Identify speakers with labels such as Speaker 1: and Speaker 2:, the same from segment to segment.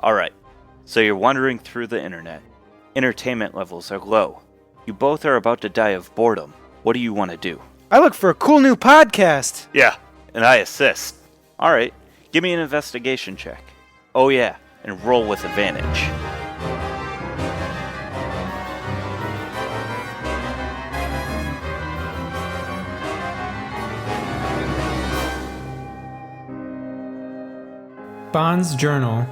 Speaker 1: Alright, so you're wandering through the internet. Entertainment levels are low. You both are about to die of boredom. What do you want to do?
Speaker 2: I look for a cool new podcast.
Speaker 1: Yeah, and I assist. Alright, give me an investigation check. Oh yeah, and roll with advantage.
Speaker 2: Bond's Journal,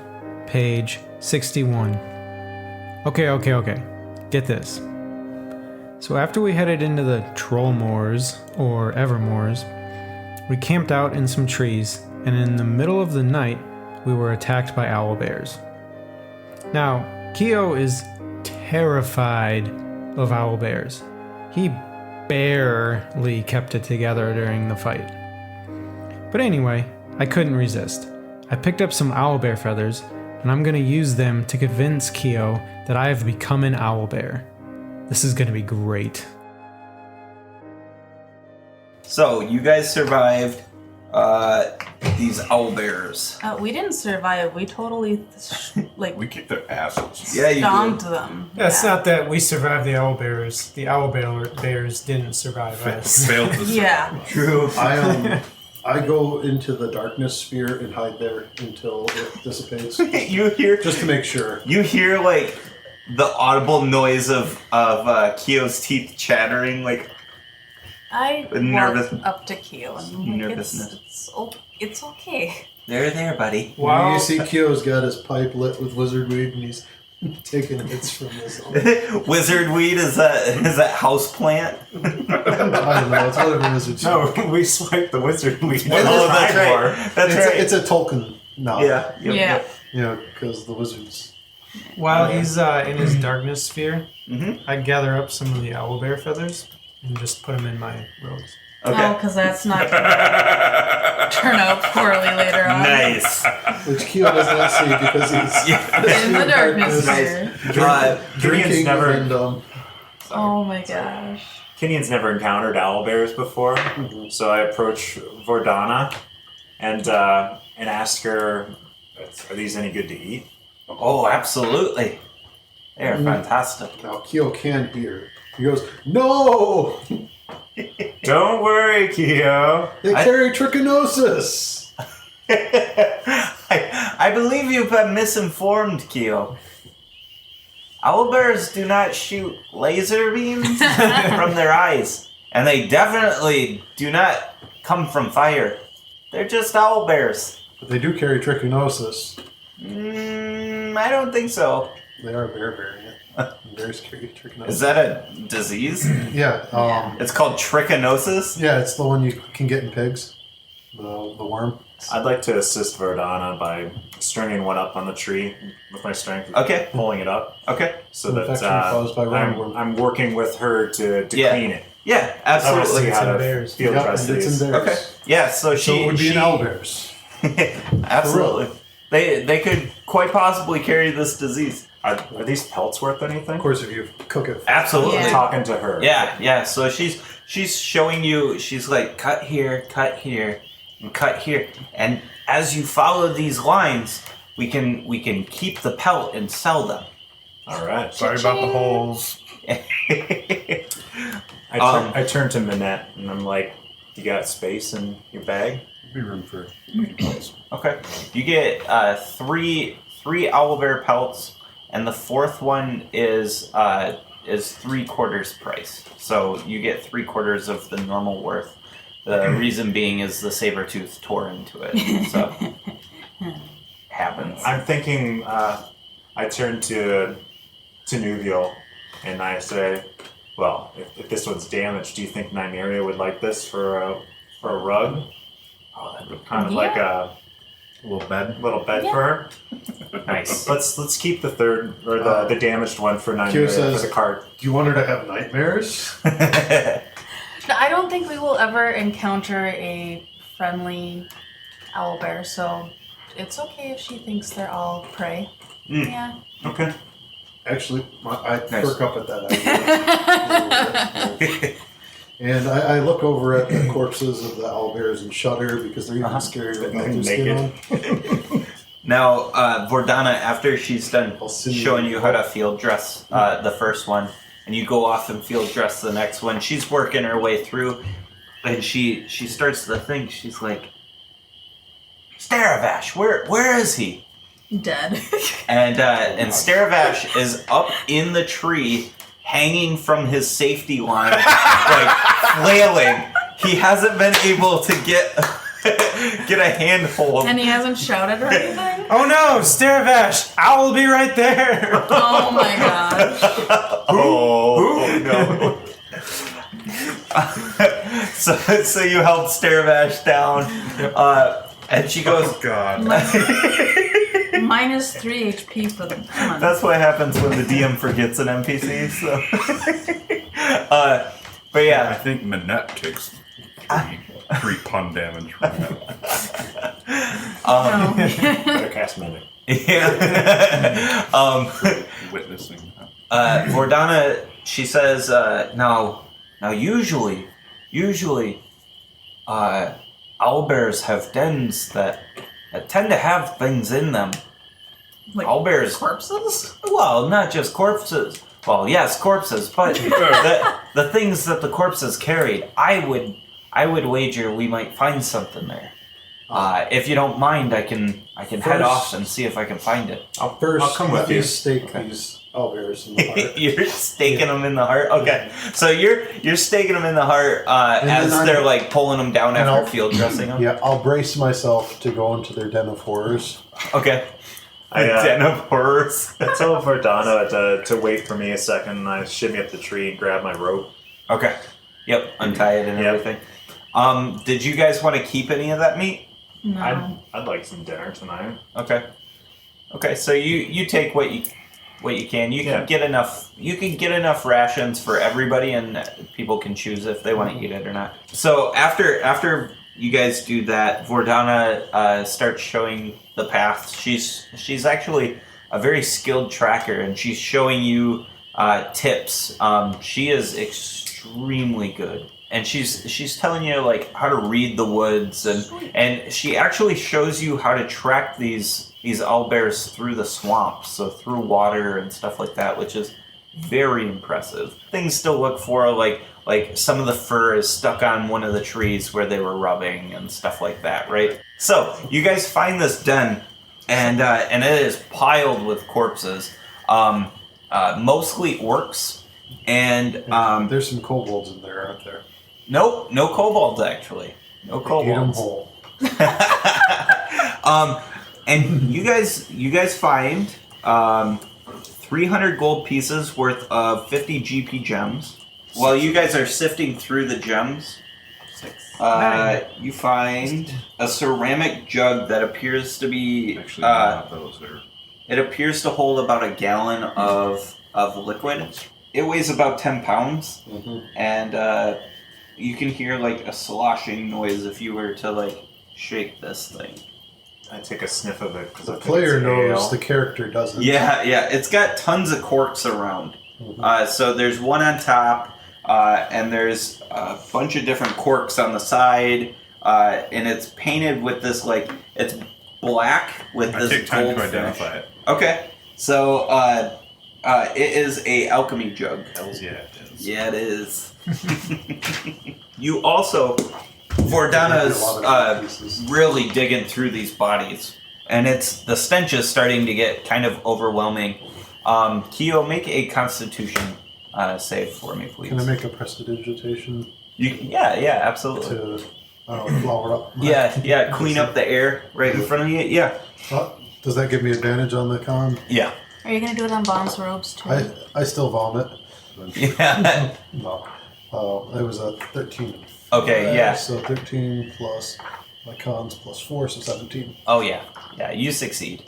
Speaker 2: page 61. Okay. Get this. So after we headed into the Trollmoors, or Evermoors, we camped out in some trees, and in the middle of the night, we were attacked by owlbears. Now, Keo is terrified of owlbears. He barely kept it together during the fight. But anyway, I couldn't resist. I picked up some owlbear feathers, and I'm going to use them to convince Keo that I have become an owlbear. This is going to be great.
Speaker 3: So, you guys survived these owlbears.
Speaker 4: We didn't survive. We totally,
Speaker 5: We kicked their asses.
Speaker 3: Yeah, you
Speaker 4: stomped
Speaker 3: did.
Speaker 4: them.
Speaker 2: Yeah, it's not that we survived the owlbears. The owlbears didn't survive us.
Speaker 5: Failed to
Speaker 4: Yeah.
Speaker 3: True.
Speaker 6: I go into the darkness sphere and hide there until it dissipates.
Speaker 3: You hear
Speaker 6: Just to make sure.
Speaker 3: You hear like the audible noise of Keo's teeth chattering, like
Speaker 4: I
Speaker 3: Nervous-
Speaker 4: walked up to Keo and I'm like,
Speaker 3: nervousness.
Speaker 4: it's okay.
Speaker 3: there, buddy.
Speaker 2: Wow.
Speaker 6: You see Keo's got his pipe lit with wizard weed and he's taking hits from this.
Speaker 3: Wizard weed is that house plant?
Speaker 6: I don't know, it's whatever wizards.
Speaker 5: No, we swiped the wizard. We
Speaker 3: Oh, that's right. That's right.
Speaker 6: It's a Tolkien novel.
Speaker 3: Yeah.
Speaker 4: Yeah.
Speaker 6: You know, because the wizards.
Speaker 2: While he's in his darkness sphere,
Speaker 3: Mhm.
Speaker 2: I gather up some of the owlbear feathers and just put them in my robes.
Speaker 3: Okay.
Speaker 4: Oh, because that's not going to turn out poorly later on.
Speaker 3: Nice.
Speaker 6: Which Keo does not see because he's
Speaker 4: In the darkness
Speaker 3: Nice.
Speaker 4: sphere.
Speaker 6: drinking
Speaker 5: never-
Speaker 6: and
Speaker 4: Oh my gosh.
Speaker 5: Kenyan's never encountered owlbears before, so I approach Vordana and ask her, "Are these any good to eat?"
Speaker 3: Oh, absolutely. They are fantastic.
Speaker 6: now Keo can hear. He goes, "No!
Speaker 5: Don't worry, Keo.
Speaker 6: They carry trichinosis!"
Speaker 3: I believe you've been misinformed, Keo. Owlbears do not shoot laser beams from their eyes, and they definitely do not come from fire. They're just owlbears.
Speaker 6: But they do carry trichinosis.
Speaker 3: I don't think so.
Speaker 6: They are a bear variant. Bears carry trichinosis.
Speaker 3: Is that a disease?
Speaker 6: Yeah.
Speaker 3: It's called trichinosis?
Speaker 6: Yeah, it's the one you can get in pigs. The worm.
Speaker 5: I'd like to assist Vordana by stringing one up on the tree with my strength.
Speaker 3: Okay.
Speaker 5: Pulling it up.
Speaker 3: Okay.
Speaker 5: So that
Speaker 6: Infection caused by roundworm.
Speaker 5: I'm working with her to
Speaker 3: Yeah.
Speaker 5: clean it.
Speaker 3: Yeah,
Speaker 5: I want to
Speaker 3: absolutely.
Speaker 5: see how to
Speaker 2: bears.
Speaker 5: field
Speaker 6: Yep,
Speaker 5: dress
Speaker 6: and it's
Speaker 5: these.
Speaker 6: in bears.
Speaker 3: Okay. Yeah, so
Speaker 6: So it would be
Speaker 3: she
Speaker 6: an owlbears.
Speaker 3: absolutely. They could quite possibly carry this disease.
Speaker 5: Are these pelts worth anything?
Speaker 6: Of course, if you cook it.
Speaker 3: Absolutely.
Speaker 4: Yeah.
Speaker 5: Talking to her.
Speaker 3: Yeah. So she's showing you. She's like, cut here, and cut here. And as you follow these lines, we can keep the pelt and sell them.
Speaker 5: All right. Sorry about the holes. I turn to Minette and I'm like, "You got space in your bag?"
Speaker 6: Be room for.
Speaker 3: Okay. You get three owlbear pelts, and the fourth one is 3/4 price. So you get 3/4 of the normal worth. The reason being is the saber tooth tore into it. So happens.
Speaker 5: I'm thinking. I turn to Nuvial and I say, "Well, if this one's damaged, do you think Nymeria would like this for a rug?
Speaker 3: Oh, that'd be
Speaker 5: Kind of
Speaker 4: Yeah.
Speaker 5: like a
Speaker 6: little bed.
Speaker 5: little bed
Speaker 4: Yeah.
Speaker 5: for her."
Speaker 3: nice.
Speaker 5: Let's keep the third or the damaged one for Nymeria
Speaker 6: Q
Speaker 5: for
Speaker 6: says-
Speaker 5: the cart.
Speaker 6: Do you want her to have nightmares?
Speaker 4: No, I don't think we will ever encounter a friendly owlbear, so it's okay if she thinks they're all prey. Yeah.
Speaker 5: Okay.
Speaker 6: Actually, I
Speaker 3: Nice.
Speaker 6: perk up at that idea. And I look over at the corpses of the owlbears and shudder because they're even scarier without their skin on.
Speaker 3: Now, Vordana, after she's done
Speaker 6: I'll send
Speaker 3: showing
Speaker 6: you-
Speaker 3: you how to field dress the first one, and you go off and field dress the next one, she's working her way through, and she starts to think, she's like, Staravash, where is he?
Speaker 4: Dead.
Speaker 3: And Staravash is up in the tree, hanging from his safety line, like flailing. He hasn't been able to get a handhold.
Speaker 4: And he hasn't shouted or anything?
Speaker 2: Oh no, Staravash! I will be right there!
Speaker 4: Oh my gosh.
Speaker 3: Oh no! So you help Staravash down, and she goes,
Speaker 7: Oh God.
Speaker 4: Minus 3 HP for them. Come on.
Speaker 3: That's what happens when the DM forgets an NPC. So, but
Speaker 7: I
Speaker 3: yeah,
Speaker 7: think Manette takes three pun damage from that.
Speaker 4: No.
Speaker 5: Better cast Mimic.
Speaker 3: yeah.
Speaker 7: Witnessing that.
Speaker 3: Vordana, she says, now usually, owlbears have dens that tend to have things in them.
Speaker 4: Like
Speaker 3: Owlbears,
Speaker 4: corpses?
Speaker 3: well, not just corpses. Well, yes, corpses, but the things that the corpses carried, I would wager we might find something there. If you don't mind, I can head off and see if I can find it.
Speaker 5: I'll
Speaker 6: First,
Speaker 5: come
Speaker 6: let
Speaker 5: with
Speaker 6: me
Speaker 5: you.
Speaker 6: stake these owlbears in the heart.
Speaker 3: You're staking them in the heart. Okay, so you're staking them in the heart
Speaker 6: And
Speaker 3: as
Speaker 6: then
Speaker 3: they're like pulling them down
Speaker 6: and
Speaker 3: after
Speaker 6: I'll-
Speaker 3: field dressing them.
Speaker 6: Yeah, I'll brace myself to go into their den of horrors.
Speaker 3: Okay.
Speaker 5: I,
Speaker 3: Den of horrors.
Speaker 5: I tell Vordana to wait for me a second, and I shimmy up the tree and grab my rope.
Speaker 3: Okay. Yep. Untie it and
Speaker 5: Yep.
Speaker 3: everything. Did you guys want to keep any of that meat?
Speaker 4: No.
Speaker 5: I'd like some dinner tonight.
Speaker 3: Okay. Okay. So you take what you can. You can
Speaker 5: Yeah.
Speaker 3: get enough. You can get enough rations for everybody, and people can choose if they want to eat it or not. So after you guys do that, Vordana starts showing the path. She's actually a very skilled tracker, and she's showing you tips. She is extremely good, and she's telling you like how to read the woods, and she actually shows you how to track these owlbears through the swamps, so through water and stuff like that, which is very impressive. Things to look for, like some of the fur is stuck on one of the trees where they were rubbing and stuff like that, right? So you guys find this den, and it is piled with corpses, mostly orcs, and
Speaker 6: There's some kobolds in there, aren't there?
Speaker 3: no kobolds actually, no
Speaker 6: Eat 'em
Speaker 3: kobolds.
Speaker 6: whole.
Speaker 3: And you guys find 300 gold pieces worth of 50 GP gems. While you guys are sifting through the gems, you find a ceramic jug that appears to be
Speaker 7: Actually, not those are.
Speaker 3: it appears to hold about a gallon of liquid. It weighs about 10 pounds, and you can hear like a sloshing noise if you were to like shake this thing.
Speaker 5: I take a sniff of it because
Speaker 6: The player knows, the character doesn't.
Speaker 3: Yeah, it's got tons of corks around. So there's one on top, and there's a bunch of different corks on the side, and it's painted with this like it's black with
Speaker 7: I
Speaker 3: this
Speaker 7: take time
Speaker 3: gold
Speaker 7: to
Speaker 3: finish.
Speaker 7: identify it.
Speaker 3: Okay, so it is a alchemy jug.
Speaker 7: Hells yeah, it is.
Speaker 3: Yeah, it is. You also, Vordana's really digging through these bodies, and the stench is starting to get kind of overwhelming. Keo, make a Constitution save for me, please.
Speaker 6: Can I make a prestidigitation
Speaker 3: Yeah, absolutely.
Speaker 6: to flower up?
Speaker 3: Yeah, clean up the air right in front of you. Yeah,
Speaker 6: Does that give me advantage on the con?
Speaker 3: yeah,
Speaker 4: Are you gonna do it on Bond's robes too?
Speaker 6: I still vomit.
Speaker 3: yeah.
Speaker 6: No. It was a 13.
Speaker 3: Okay, yeah.
Speaker 6: So 13 plus my cons plus 4, so 17.
Speaker 3: Oh yeah, you succeed.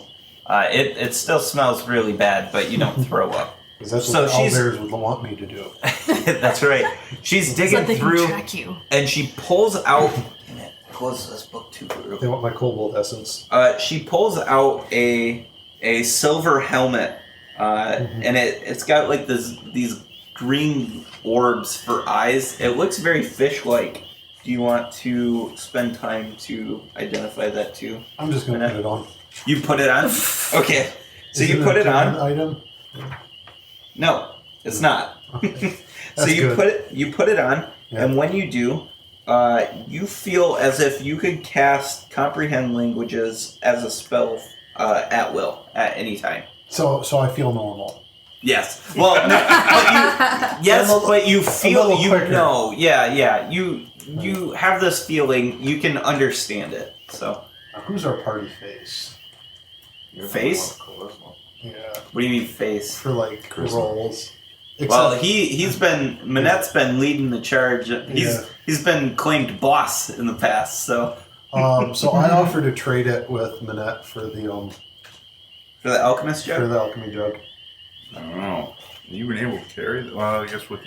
Speaker 3: It still smells really bad, but you don't throw up.
Speaker 6: Because that's
Speaker 3: So
Speaker 6: what the
Speaker 3: she's-
Speaker 6: owlbears would want me to do.
Speaker 3: That's right. She's
Speaker 4: so
Speaker 3: digging
Speaker 4: that they
Speaker 3: through,
Speaker 4: can track you.
Speaker 3: and she pulls out. Damn it! Close this book too early.
Speaker 6: They want my kobold essence.
Speaker 3: She pulls out a silver helmet, and it's got like these green orbs for eyes. It looks very fish-like. Do you want to spend time to identify that too?
Speaker 6: I'm just going to put it on.
Speaker 3: You put it on? Okay. So
Speaker 6: Is
Speaker 3: you
Speaker 6: it
Speaker 3: put
Speaker 6: a
Speaker 3: it on?
Speaker 6: turn item?
Speaker 3: No, it's not. So
Speaker 6: That's
Speaker 3: you
Speaker 6: good.
Speaker 3: put it on,
Speaker 6: Yeah.
Speaker 3: and when you do, you feel as if you could cast Comprehend Languages as a spell at will at any time.
Speaker 6: So I feel normal.
Speaker 3: Yes. Well, no, but you feel
Speaker 6: little quicker.
Speaker 3: know. Yeah. You have this feeling. You can understand it. So
Speaker 6: Now, who's our party face?
Speaker 3: face?
Speaker 6: Yeah.
Speaker 3: What do you mean face?
Speaker 6: For like rolls.
Speaker 3: Well, Manette's been leading the charge.
Speaker 6: Yeah.
Speaker 3: He's been claimed boss in the past. So
Speaker 6: So I offer to trade it with Manette for the
Speaker 3: alchemist
Speaker 6: for
Speaker 3: job.
Speaker 6: the alchemy jug.
Speaker 7: I don't know. You've been able to carry it? Well, I guess with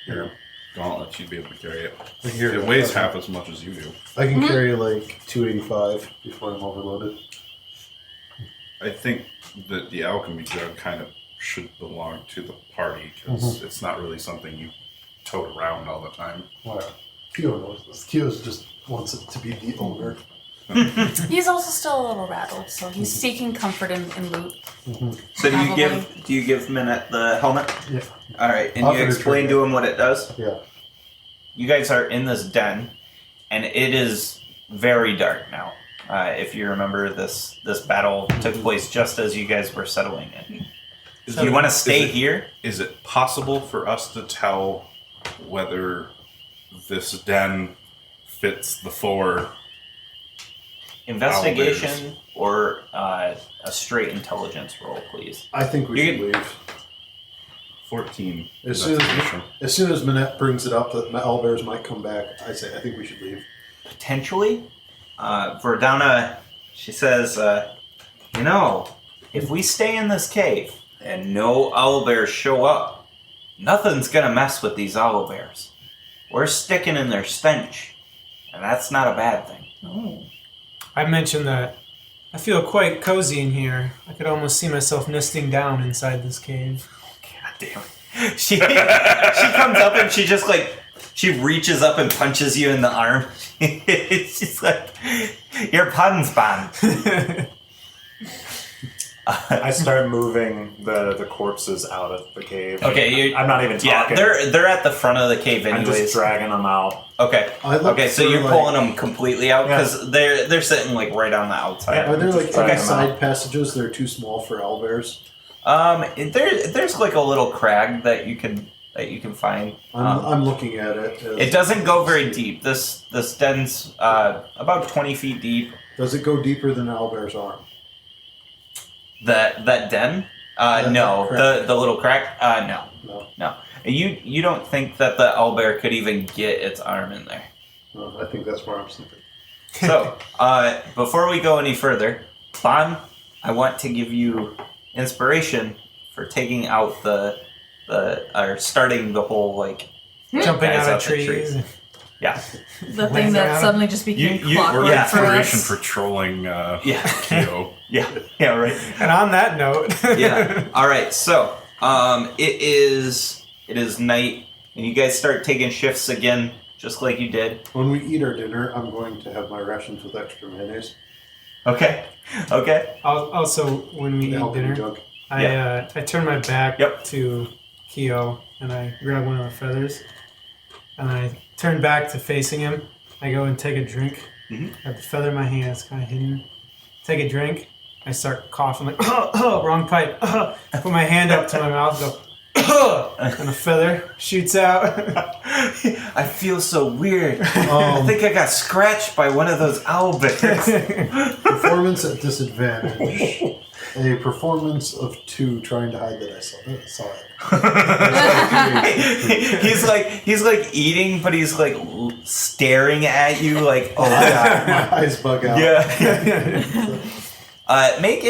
Speaker 7: your gauntlet, you'd be able to carry it.
Speaker 6: I can carry
Speaker 7: It weighs half as much as you do.
Speaker 6: I can carry like 285 before I'm overloaded.
Speaker 7: I think that the alchemy jug kind of should belong to the party because it's not really something you tote around all the time.
Speaker 6: Wow. Kyo knows this. Kyo just wants it to be the owner.
Speaker 4: He's also still a little rattled, so he's seeking comfort in loot.
Speaker 3: So do
Speaker 4: Probably.
Speaker 3: you give Manette the helmet?
Speaker 6: Yeah.
Speaker 3: All right, and
Speaker 6: Offer
Speaker 3: you
Speaker 6: to
Speaker 3: explain
Speaker 6: trade
Speaker 3: to
Speaker 6: it.
Speaker 3: him what it does.
Speaker 6: Yeah.
Speaker 3: You guys are in this den, and it is very dark now. If you remember, this battle took place just as you guys were settling in. Do you want to stay here?
Speaker 7: Is it possible for us to tell whether this den fits the 4
Speaker 3: Investigation or a straight intelligence roll, please.
Speaker 6: I think we
Speaker 3: You
Speaker 6: should leave.
Speaker 7: 14?
Speaker 6: As soon
Speaker 7: investigation?
Speaker 6: as soon as Manette brings it up that my owlbears might come back, I think we should leave.
Speaker 3: Potentially. Verdana, she says, if we stay in this cave and no owlbears show up, nothing's gonna mess with these owlbears. We're sticking in their stench, and that's not a bad thing.
Speaker 4: Oh.
Speaker 2: I mentioned that I feel quite cozy in here. I could almost see myself nesting down inside this cave.
Speaker 3: God damn it. She comes up and she just she reaches up and punches you in the arm. She's like, your pun's banned.
Speaker 5: I start moving the corpses out of the cave.
Speaker 3: Okay,
Speaker 5: I'm not even talking.
Speaker 3: Yeah, they're at the front of the cave
Speaker 5: I'm
Speaker 3: anyways.
Speaker 5: just dragging them out.
Speaker 3: Okay.
Speaker 6: I look
Speaker 3: Okay, so
Speaker 6: for,
Speaker 3: you're
Speaker 6: like-
Speaker 3: pulling them completely out
Speaker 5: Yeah.
Speaker 3: because they're sitting right on the outside.
Speaker 5: Yeah.
Speaker 6: Are there like
Speaker 5: Just
Speaker 6: any
Speaker 5: drag them
Speaker 6: side
Speaker 5: out.
Speaker 6: passages that are too small for owlbears?
Speaker 3: There's a little crag that you can find.
Speaker 6: I'm looking at it.
Speaker 3: It doesn't go very deep. This den's about 20 feet deep.
Speaker 6: Does it go deeper than an owlbear's arm?
Speaker 3: That den?
Speaker 6: That
Speaker 3: No.
Speaker 6: crack.
Speaker 3: The little crack? No.
Speaker 6: No.
Speaker 3: You don't think that the owlbear could even get its arm in there?
Speaker 6: No, I think that's where I'm sleeping.
Speaker 3: So, before we go any further, Bon, I want to give you inspiration for taking out or starting the whole
Speaker 2: Jumping
Speaker 3: guys
Speaker 2: out of
Speaker 3: up the
Speaker 2: trees.
Speaker 3: Yeah.
Speaker 4: The thing that
Speaker 2: around.
Speaker 4: suddenly just became
Speaker 7: You
Speaker 4: clockwork
Speaker 7: were
Speaker 3: yeah.
Speaker 4: for
Speaker 7: inspiration
Speaker 4: us.
Speaker 7: for trolling
Speaker 3: Yeah.
Speaker 7: Kyo.
Speaker 3: Yeah, right.
Speaker 2: And on that note,
Speaker 3: Yeah. All right. So, it is night, and you guys start taking shifts again, just like you did.
Speaker 6: When we eat our dinner, I'm going to have my rations with extra mayonnaise.
Speaker 3: Okay.
Speaker 2: also when we
Speaker 6: The
Speaker 2: eat
Speaker 6: alchemy
Speaker 2: dinner,
Speaker 6: jug.
Speaker 2: I turn my back
Speaker 3: Yep.
Speaker 2: to Keo and I grab one of the feathers and I turn back to facing him. I go and take a drink.
Speaker 3: Mhm.
Speaker 2: I have the feather in my hand, it's kind of hidden. Take a drink. I start coughing like, wrong pipe. Put my hand up to my mouth, go, and a feather shoots out.
Speaker 3: I feel so weird. I
Speaker 6: Um,
Speaker 3: think I got scratched by one of those owlbears.
Speaker 6: performance at disadvantage. A performance of 2 trying to hide that I saw it.
Speaker 3: he's like eating, but he's staring at you like, oh god.
Speaker 6: My eyes bug out.
Speaker 3: Yeah. Make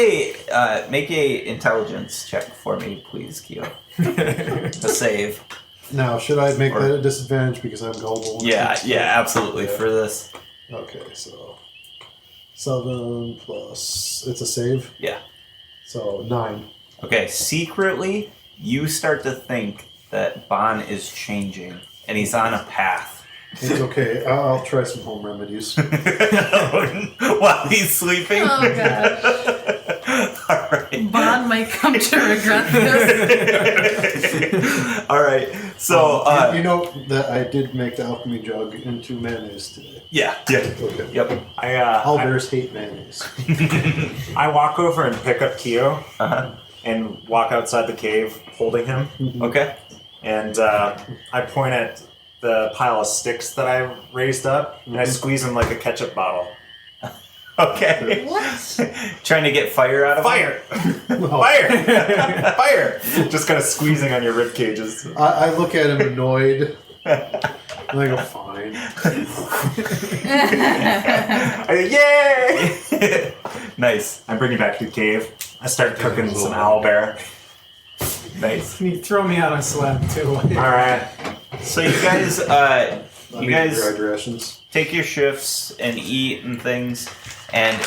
Speaker 3: a intelligence check for me, please, Keo. A save.
Speaker 6: Now, should I make
Speaker 3: Or-
Speaker 6: that a disadvantage because I'm gullible?
Speaker 3: Yeah, absolutely
Speaker 6: Yeah.
Speaker 3: for this.
Speaker 6: Okay, so 7 plus. It's a save.
Speaker 3: Yeah.
Speaker 6: So 9.
Speaker 3: Okay, secretly, you start to think that Bon is changing, and he's on a path
Speaker 6: It's okay. I'll try some home remedies.
Speaker 3: While he's sleeping.
Speaker 4: Oh gosh.
Speaker 3: All right.
Speaker 4: Bond might come to regret this.
Speaker 3: All right. So
Speaker 6: you know that I did make the alchemy jug into mayonnaise today.
Speaker 3: yeah.
Speaker 6: Okay.
Speaker 3: Yep.
Speaker 6: Owlbears hate mayonnaise.
Speaker 5: I walk over and pick up Keo
Speaker 3: Uh-huh.
Speaker 5: and walk outside the cave holding him.
Speaker 3: Okay.
Speaker 5: And I point at the pile of sticks that I raised up and I squeeze them like a ketchup bottle.
Speaker 3: Okay.
Speaker 4: What?
Speaker 3: Trying to get fire out of him?
Speaker 5: Fire! Fire! Fire! Just kind of squeezing on your rib cages.
Speaker 6: I look at him annoyed. And I go, fine.
Speaker 5: Yay!
Speaker 3: Nice.
Speaker 5: I bring you back to the cave. I start cooking some owlbear.
Speaker 3: Nice.
Speaker 2: Can you throw me on a slab too?
Speaker 5: Alright.
Speaker 3: So you guys
Speaker 6: I mean,
Speaker 3: guys
Speaker 6: dried rations.
Speaker 3: take your shifts and eat and things, and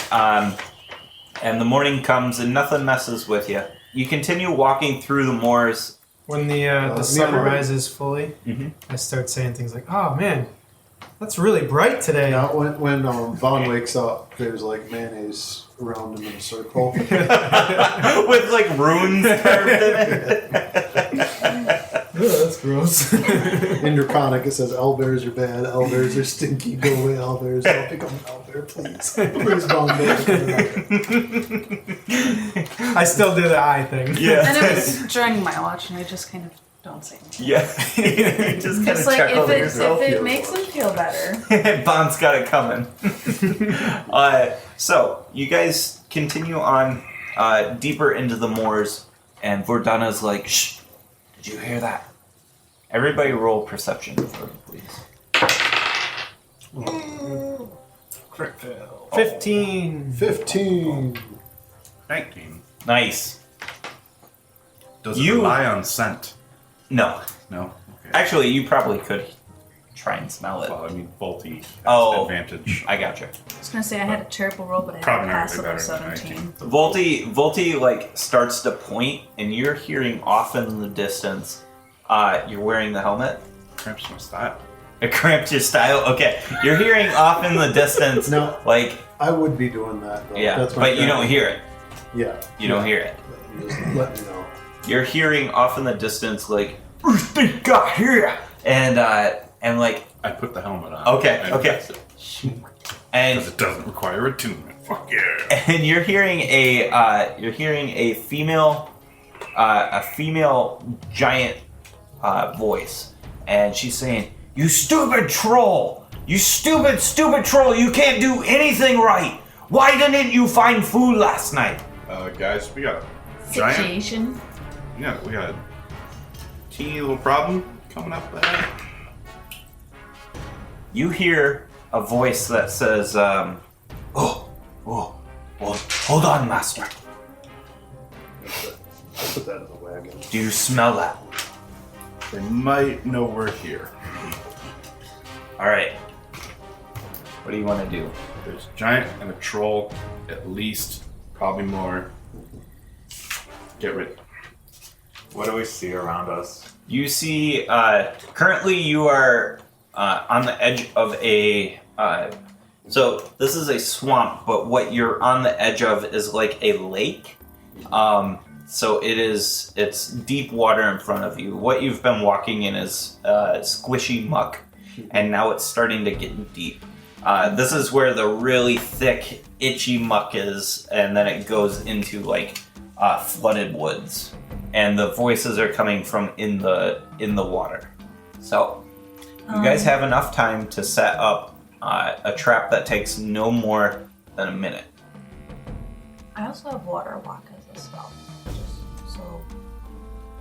Speaker 3: the morning comes and nothing messes with you. You continue walking through the moors.
Speaker 2: When the sun rises fully, I start saying things like, "Oh man, that's really bright today."
Speaker 6: Now, when Vaughn wakes up, there's like mayonnaise around him in a circle.
Speaker 3: With like runes carved in it.
Speaker 2: Ugh, that's gross.
Speaker 6: In Draconic, it says, owlbears are bad, owlbears are stinky, go away, owlbears. Don't become an owlbear, please. Please, Vaughn, don't become an owlbear.
Speaker 2: I still do the eye thing.
Speaker 3: Yeah.
Speaker 4: And it was during my watch, and I just kind of don't say anything.
Speaker 3: Yeah. You just kind
Speaker 4: Just
Speaker 3: of
Speaker 4: like
Speaker 3: chuckle to
Speaker 4: if
Speaker 3: yourself.
Speaker 4: it makes him feel better.
Speaker 3: Bond's got it coming. So you guys continue on deeper into the moors, and Vordana's like, "Shh! Did you hear that?" Everybody roll perception for me, please.
Speaker 2: 15.
Speaker 6: 15.
Speaker 7: 19.
Speaker 3: Nice.
Speaker 7: Does it
Speaker 3: You-
Speaker 7: rely on scent?
Speaker 3: No,
Speaker 7: No? Okay.
Speaker 3: actually, you probably could try and smell it.
Speaker 7: Well, I mean, Volty has
Speaker 3: Oh.
Speaker 7: advantage.
Speaker 3: I gotcha.
Speaker 4: I was gonna say I had a terrible roll, but I had
Speaker 7: Probably
Speaker 4: a
Speaker 7: not
Speaker 4: pass
Speaker 7: really
Speaker 4: of
Speaker 7: better than
Speaker 4: 17.
Speaker 3: Volty like starts to point, and you're hearing off in the distance. You're wearing the helmet.
Speaker 7: Cramps my style.
Speaker 3: It cramped your style. Okay, you're hearing off in the distance.
Speaker 6: No.
Speaker 3: Like
Speaker 6: I would be doing that, though.
Speaker 3: yeah,
Speaker 6: That's my
Speaker 3: but you don't hear it.
Speaker 6: Yeah.
Speaker 3: You don't hear it.
Speaker 6: Just let me know.
Speaker 3: You're hearing off in the distance like, "Who's this guy here?" And like,
Speaker 7: I put the helmet on.
Speaker 3: Okay,
Speaker 7: and
Speaker 3: okay.
Speaker 7: press it,
Speaker 3: and
Speaker 7: 'cause it doesn't require attunement. Fuck yeah.
Speaker 3: and you're hearing a female giant voice, and she's saying, "You stupid troll! You stupid troll! You can't do anything right! Why didn't you find food last night?"
Speaker 7: Guys, we got a giant.
Speaker 4: Situation.
Speaker 7: Yeah, we got a teeny little problem coming up ahead.
Speaker 3: You hear a voice that says, well, hold on, master.
Speaker 6: I'll put that in the wagon.
Speaker 3: Do you smell that?
Speaker 7: They might know we're here.
Speaker 3: All right. What do you want to do?
Speaker 7: There's a giant and a troll, at least, probably more. Get ready.
Speaker 5: What do we see around us?
Speaker 3: You see, currently you are on the edge of a. So this is a swamp, but what you're on the edge of is like a lake. So it's deep water in front of you. What you've been walking in is squishy muck, and now it's starting to get deep. This is where the really thick, itchy muck is, and then it goes into like flooded woods. And the voices are coming from in the water. So you guys have enough time to set up a trap that takes no more than a minute.
Speaker 4: I also have water walk as a spell, so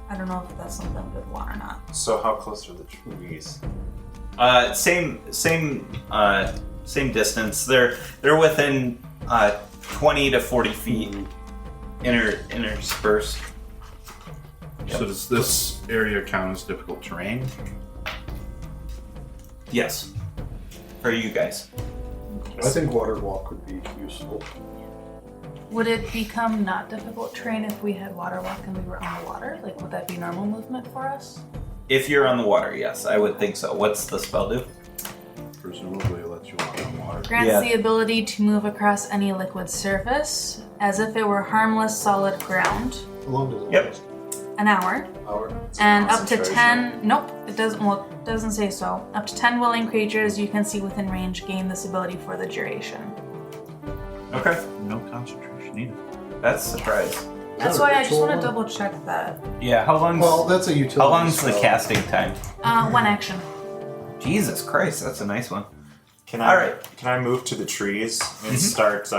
Speaker 4: I don't know if that's something I would want or not.
Speaker 5: So how close are the trees?
Speaker 3: Same distance. They're within 20 to 40 feet interspersed. Yep.
Speaker 7: So does this area count as difficult terrain?
Speaker 3: Yes, for you guys.
Speaker 6: I think water walk would be useful.
Speaker 4: Would it become not difficult terrain if we had water walk and we were on the water? Like, would that be normal movement for us?
Speaker 3: If you're on the water, yes, I would think so. What's the spell do?
Speaker 7: presumably lets you walk on water.
Speaker 4: Grants
Speaker 1: Yeah.
Speaker 4: the ability to move across any liquid surface as if it were harmless solid ground.
Speaker 6: How long does it
Speaker 3: Yep.
Speaker 6: last?
Speaker 4: An hour.
Speaker 6: Hour?
Speaker 4: And up to
Speaker 5: Concentration.
Speaker 4: 10. Nope, it doesn't. Well, it doesn't say so. Up to 10 willing creatures you can see within range gain this ability for the duration.
Speaker 3: Okay.
Speaker 1: No concentration either.
Speaker 3: That's a surprise.
Speaker 4: That's
Speaker 6: that a
Speaker 4: why I just
Speaker 6: ritual
Speaker 4: want to
Speaker 6: one?
Speaker 4: double check that.
Speaker 3: Yeah. How long's
Speaker 6: Well, that's a utility.
Speaker 3: how long's the
Speaker 6: spell.
Speaker 3: casting time?
Speaker 4: One action.
Speaker 3: Jesus Christ, that's a nice one.
Speaker 5: Can I?
Speaker 3: All right.
Speaker 5: Can I move to the trees and
Speaker 3: Mm-hmm.
Speaker 5: start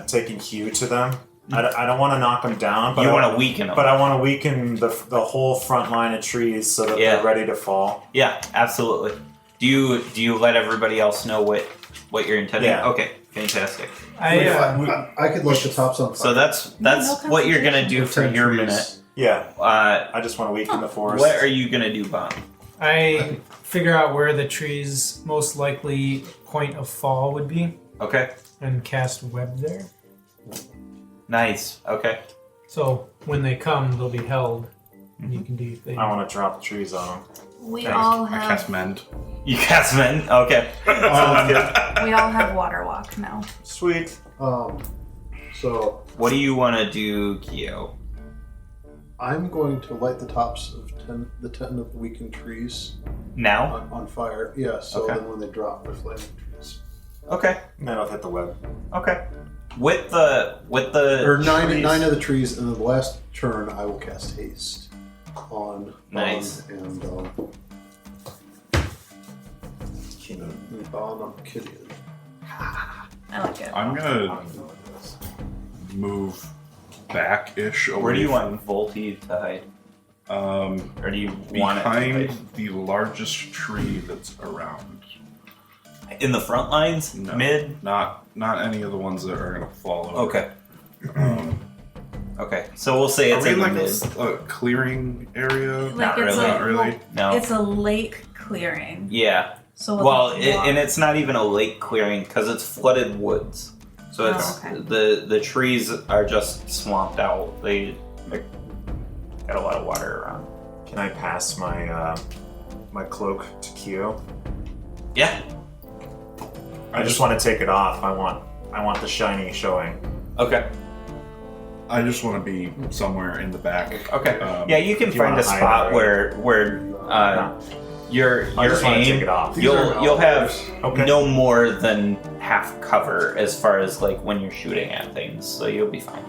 Speaker 5: taking hew to them? I don't want to knock them down, but
Speaker 3: You
Speaker 5: I
Speaker 3: want to weaken them.
Speaker 5: But I want to weaken the whole front line of trees so that
Speaker 3: Yeah.
Speaker 5: they're ready to fall.
Speaker 3: Yeah, absolutely. Do you let everybody else know what you're intending?
Speaker 5: Yeah.
Speaker 3: Okay, fantastic.
Speaker 2: I
Speaker 6: I could light the tops on fire.
Speaker 3: So that's
Speaker 4: no
Speaker 3: what you're gonna do
Speaker 6: With
Speaker 3: for
Speaker 6: 10
Speaker 3: your
Speaker 6: trees.
Speaker 3: minute.
Speaker 5: Yeah,
Speaker 3: Uh,
Speaker 5: I just want to weaken the forest.
Speaker 3: what are you gonna do, Bob?
Speaker 2: I figure out where the tree's most likely point of fall would be
Speaker 3: Okay,
Speaker 2: and cast web there.
Speaker 3: nice. Okay,
Speaker 2: So when they come, they'll be held. And you can do things.
Speaker 5: I want to drop the trees on them.
Speaker 4: We all
Speaker 7: I cast
Speaker 4: have
Speaker 7: mend.
Speaker 3: you cast men. Okay, sounds good.
Speaker 4: we all have water walk now.
Speaker 5: Sweet.
Speaker 6: So
Speaker 3: What do you want to do, Kyo?
Speaker 6: I'm going to light the tops of the 10 of the weakened trees
Speaker 3: Now?
Speaker 6: on fire. Yeah, so
Speaker 3: Okay.
Speaker 6: then when they drop, they're flaming trees.
Speaker 3: Okay,
Speaker 5: And then I'll hit the web.
Speaker 3: okay. With the
Speaker 6: Or
Speaker 3: trees-
Speaker 6: nine of the trees, and then the last turn I will cast haste on
Speaker 3: Nice.
Speaker 6: Bon and Bon on Killian.
Speaker 4: I like it.
Speaker 7: I'm
Speaker 5: I
Speaker 7: gonna
Speaker 5: don't know what it is.
Speaker 7: move back-ish away.
Speaker 3: Where do you want Volty to hide? Or do you want it to
Speaker 7: behind
Speaker 3: hide?
Speaker 7: the largest tree that's around.
Speaker 3: In the front lines?
Speaker 7: No.
Speaker 3: Mid?
Speaker 7: Not any of the ones that are gonna fall over.
Speaker 3: Okay. Okay, so we'll say
Speaker 7: Are
Speaker 3: it's
Speaker 7: we
Speaker 3: in
Speaker 7: in
Speaker 3: the
Speaker 7: like
Speaker 3: mid.
Speaker 7: a clearing area?
Speaker 4: Like
Speaker 3: Not
Speaker 4: it's
Speaker 3: really.
Speaker 4: a
Speaker 7: Not really.
Speaker 3: No.
Speaker 4: It's a lake clearing.
Speaker 3: Yeah.
Speaker 4: So with
Speaker 3: Well,
Speaker 4: a walk.
Speaker 3: and it's not even a lake clearing because it's flooded woods. So it's
Speaker 4: Oh, okay.
Speaker 3: the trees are just swamped out. They got a lot of water around.
Speaker 5: Can I pass my my cloak to Kyo?
Speaker 3: Yeah.
Speaker 5: I just want to take it off. I want the shiny showing.
Speaker 3: Okay.
Speaker 7: I just want to be somewhere in the back.
Speaker 3: Okay. Yeah, you can
Speaker 5: if you
Speaker 3: find a
Speaker 5: wanna hide
Speaker 3: spot
Speaker 5: already.
Speaker 3: where your
Speaker 5: I just want to take
Speaker 3: aim.
Speaker 5: it off.
Speaker 6: These
Speaker 3: You'll
Speaker 6: are
Speaker 3: have
Speaker 5: Okay.
Speaker 3: no more than half cover as far as like when you're shooting at things, so you'll be fine.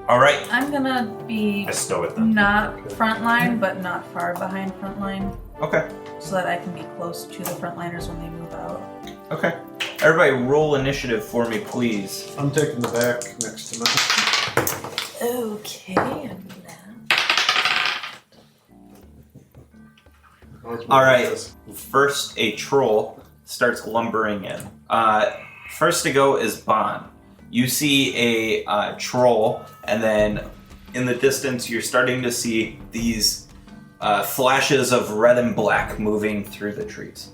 Speaker 3: All right.
Speaker 4: I'm gonna be
Speaker 5: I stow it then.
Speaker 4: not front line, but not far behind front line,
Speaker 3: Okay.
Speaker 4: so that I can be close to the frontliners when they move out.
Speaker 3: Okay. Everybody, roll initiative for me, please.
Speaker 6: I'm taking the back next to me.
Speaker 4: Okay, and
Speaker 3: All right. First, a troll starts lumbering in. First to go is Bon. You see a troll, and then in the distance, you're starting to see these flashes of red and black moving through the trees.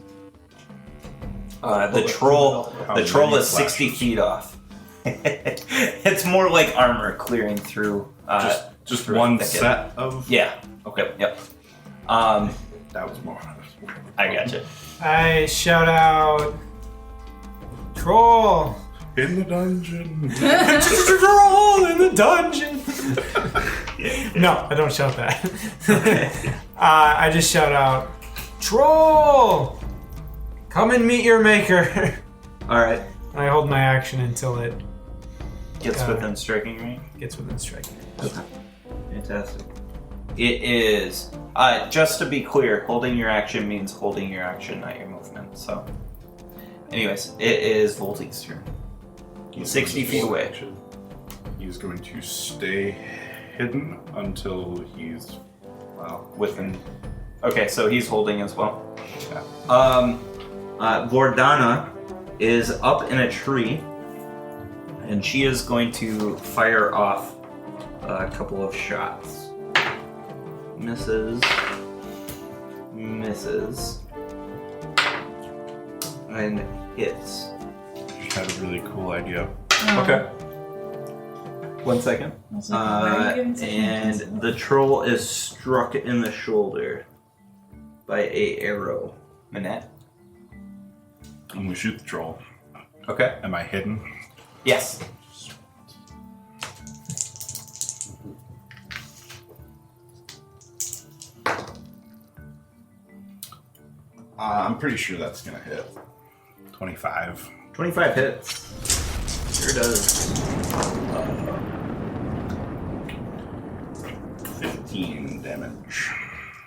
Speaker 3: The troll
Speaker 7: many
Speaker 3: is 60
Speaker 7: flashes?
Speaker 3: feet off. It's more like armor clearing through.
Speaker 7: Just
Speaker 3: through a
Speaker 7: one
Speaker 3: thicket.
Speaker 7: set of.
Speaker 3: Yeah. Okay. Yep.
Speaker 7: That was more.
Speaker 3: I gotcha.
Speaker 2: I shout out, Troll!
Speaker 7: In the dungeon.
Speaker 2: Troll in the dungeon! No, I don't shout that. I just shout out, Troll! Come and meet your maker!
Speaker 3: All right.
Speaker 2: And I hold my action until it
Speaker 3: Gets within striking range.
Speaker 2: gets within striking range.
Speaker 3: Fantastic. It is. Just to be clear, holding your action means holding your action, not your movement. So, anyways, it is Voltig's turn. 60 feet away.
Speaker 7: He's going to stay hidden until he's, well,
Speaker 3: Within. Okay, so he's holding as well.
Speaker 7: yeah.
Speaker 3: Vordana is up in a tree, and she is going to fire off a couple of shots. Misses, and hits.
Speaker 7: She had a really cool idea.
Speaker 3: Okay. 1 second.
Speaker 4: I was like, why are you giving such
Speaker 3: And
Speaker 4: hints?
Speaker 3: the troll is struck in the shoulder by a arrow. Manette.
Speaker 7: I'm gonna shoot the troll.
Speaker 3: Okay.
Speaker 7: Am I hidden?
Speaker 3: Yes.
Speaker 7: I'm pretty sure that's gonna hit. 25.
Speaker 3: 25 hits. Sure does.
Speaker 7: 15 damage.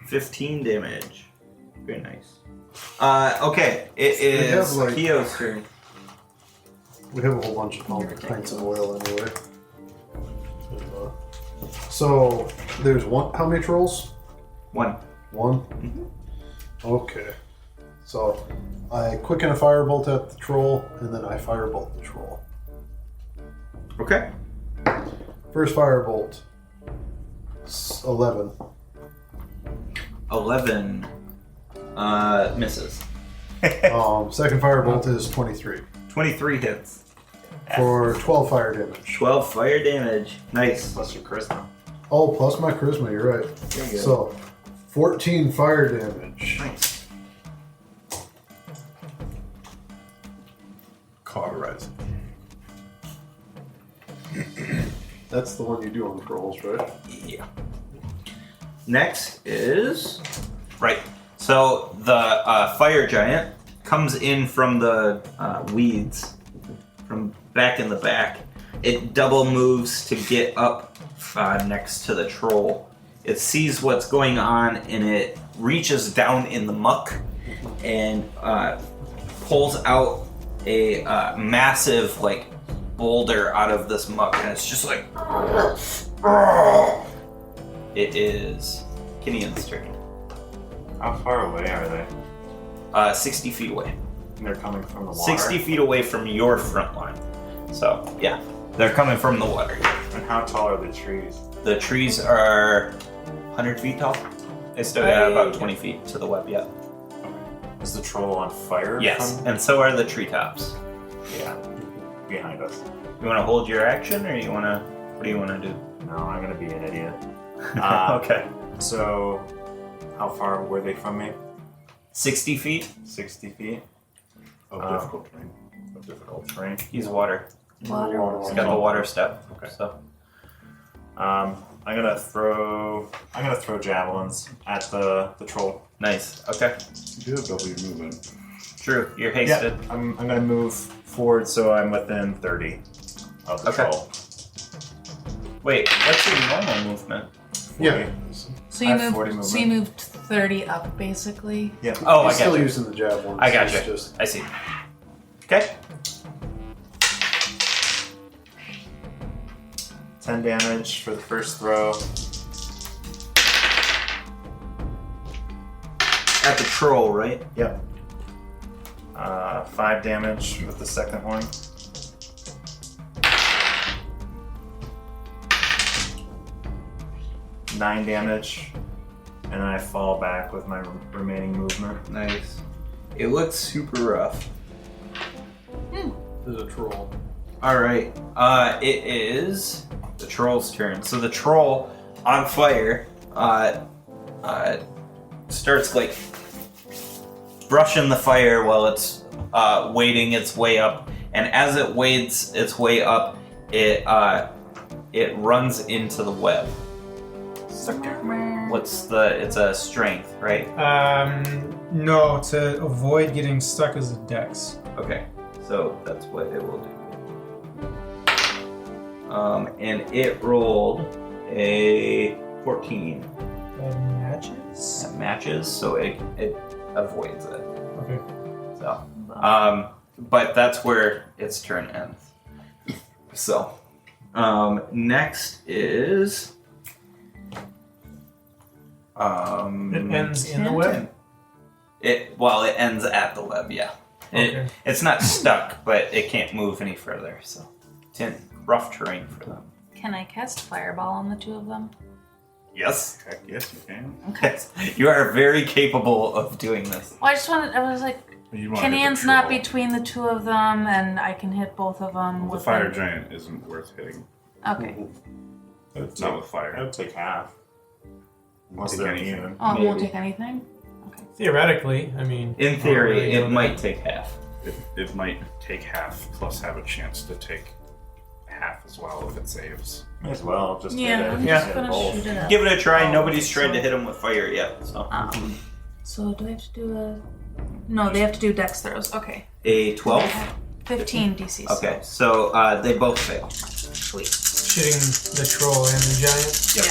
Speaker 3: 15 damage. Very nice. Okay, it is
Speaker 6: have, like-
Speaker 3: Kyo's turn.
Speaker 6: We have a whole bunch of pints of oil anyway. So there's one. How many trolls?
Speaker 3: 1.
Speaker 6: One. Okay. So I quicken a firebolt at the troll, and then I firebolt the troll.
Speaker 3: Okay.
Speaker 6: First firebolt. 11.
Speaker 3: 11 misses.
Speaker 6: Second firebolt is 23
Speaker 3: 23 hits.
Speaker 6: for 12 fire damage.
Speaker 3: 12 fire damage. Nice.
Speaker 5: Plus your charisma.
Speaker 6: Oh, plus my charisma. You're right.
Speaker 3: Very good.
Speaker 6: So 14 fire damage.
Speaker 3: Nice.
Speaker 7: Cauterize.
Speaker 6: That's the one you do on the trolls, right?
Speaker 3: Yeah. Next is right. So the fire giant comes in from the weeds, from back in the back. It double moves to get up next to the troll. It sees what's going on and it reaches down in the muck and pulls out a massive like boulder out of this muck, and it's just like. It is Kinian's turn.
Speaker 5: How far away are they?
Speaker 3: 60 feet away.
Speaker 5: And they're coming from the water.
Speaker 3: 60 feet away from your front line. So, yeah. They're coming from the water.
Speaker 5: And how tall are the trees?
Speaker 3: The trees are 100 feet tall. They still got about 20 feet to the web yet.
Speaker 5: Is the troll on fire?
Speaker 3: Yes,
Speaker 5: from-
Speaker 3: and so are the treetops.
Speaker 5: Yeah. Behind us.
Speaker 3: You want to hold your action, or you want to... What do you want to do?
Speaker 5: No, I'm gonna be an idiot.
Speaker 3: Okay.
Speaker 5: So, how far were they from me?
Speaker 3: 60 feet.
Speaker 5: 60 feet.
Speaker 7: Of
Speaker 5: Oh.
Speaker 7: difficult terrain.
Speaker 5: Of difficult terrain.
Speaker 3: He's water.
Speaker 4: Water.
Speaker 3: He's got the water step.
Speaker 5: Okay.
Speaker 3: So,
Speaker 5: I'm gonna throw javelins at the troll.
Speaker 3: nice. Okay.
Speaker 7: You do have double your movement.
Speaker 3: True. You're hasted.
Speaker 5: Yeah, I'm gonna move forward so I'm within 30 of the
Speaker 3: Okay.
Speaker 5: troll.
Speaker 3: Wait, what's your normal movement?
Speaker 5: 40.
Speaker 6: Yeah.
Speaker 4: So
Speaker 5: I
Speaker 4: you
Speaker 5: have 40
Speaker 4: moved. So you
Speaker 5: movement.
Speaker 4: moved 30 up, basically.
Speaker 5: Yeah.
Speaker 3: Oh,
Speaker 6: He's
Speaker 3: I
Speaker 6: still
Speaker 3: got you.
Speaker 6: using the javelin.
Speaker 3: I got
Speaker 6: so it's
Speaker 3: you.
Speaker 6: Just
Speaker 3: I see. Okay.
Speaker 5: 10 damage for the first throw.
Speaker 3: At the troll, right?
Speaker 5: Yep. 5 damage with the second one. Nine damage, and then I fall back with my remaining movement.
Speaker 3: Nice. It looks super rough.
Speaker 6: there's a troll.
Speaker 3: All right. It is the troll's turn. So the troll on fire starts like brushing the fire while it's wading its way up, and as it wades its way up, it runs into the web. It's a strength, right?
Speaker 2: No, to avoid getting stuck as a dex.
Speaker 3: Okay, so that's what it will do. And it rolled a 14.
Speaker 2: That matches.
Speaker 3: That matches, so it avoids it.
Speaker 2: Okay.
Speaker 3: So, but that's where its turn ends. So, next is.
Speaker 2: It ends in the web.
Speaker 3: It ends at the web, yeah.
Speaker 2: Okay.
Speaker 3: It's not stuck, but it can't move any further, so it's in rough terrain for them.
Speaker 4: Can I cast Fireball on the two of them?
Speaker 3: Yes.
Speaker 7: Heck yes, you can.
Speaker 3: Yes. You are very capable of doing this.
Speaker 4: Well, I was like,
Speaker 7: You wanna hit the
Speaker 4: Kinian's not
Speaker 7: troll.
Speaker 4: between the two of them, and I can hit both of them
Speaker 7: The
Speaker 4: with
Speaker 7: fire
Speaker 4: like-
Speaker 7: giant isn't worth hitting.
Speaker 4: Okay.
Speaker 7: Not with
Speaker 5: I
Speaker 7: fire.
Speaker 5: would take half. Unless
Speaker 7: Take
Speaker 5: they're
Speaker 7: anything.
Speaker 5: immune.
Speaker 4: Oh, it won't
Speaker 3: Maybe.
Speaker 4: take anything?
Speaker 2: Theoretically, I mean.
Speaker 3: In theory,
Speaker 2: really
Speaker 3: it
Speaker 2: know
Speaker 3: might
Speaker 2: that.
Speaker 3: take half.
Speaker 7: it might take half, plus have a chance to take half as well if it saves.
Speaker 5: May as well just
Speaker 4: Yeah,
Speaker 5: hit
Speaker 4: I'm
Speaker 5: it.
Speaker 4: just
Speaker 5: Hit
Speaker 4: gonna
Speaker 5: both.
Speaker 4: shoot it up.
Speaker 3: Give it a try.
Speaker 4: Oh,
Speaker 3: Nobody's tried to
Speaker 4: so-
Speaker 3: hit him with fire yet. So
Speaker 4: So do I have to do a? No, they have to do dex throws. Okay.
Speaker 3: a 12.
Speaker 4: 15 DC. so
Speaker 3: Okay, so they both fail.
Speaker 4: Sweet.
Speaker 2: Shooting the troll and the giant.
Speaker 3: Yep.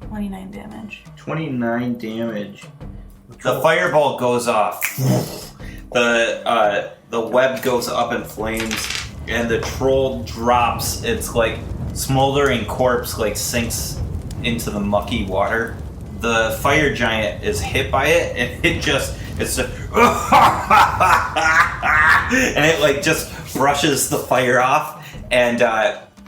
Speaker 4: Yeah. 29 damage.
Speaker 3: 29 damage. The fireball goes off. The web goes up in flames, and the troll drops. Its like smoldering corpse like sinks into the mucky water. The fire giant is hit by it, and it's just and it like just brushes the fire off, and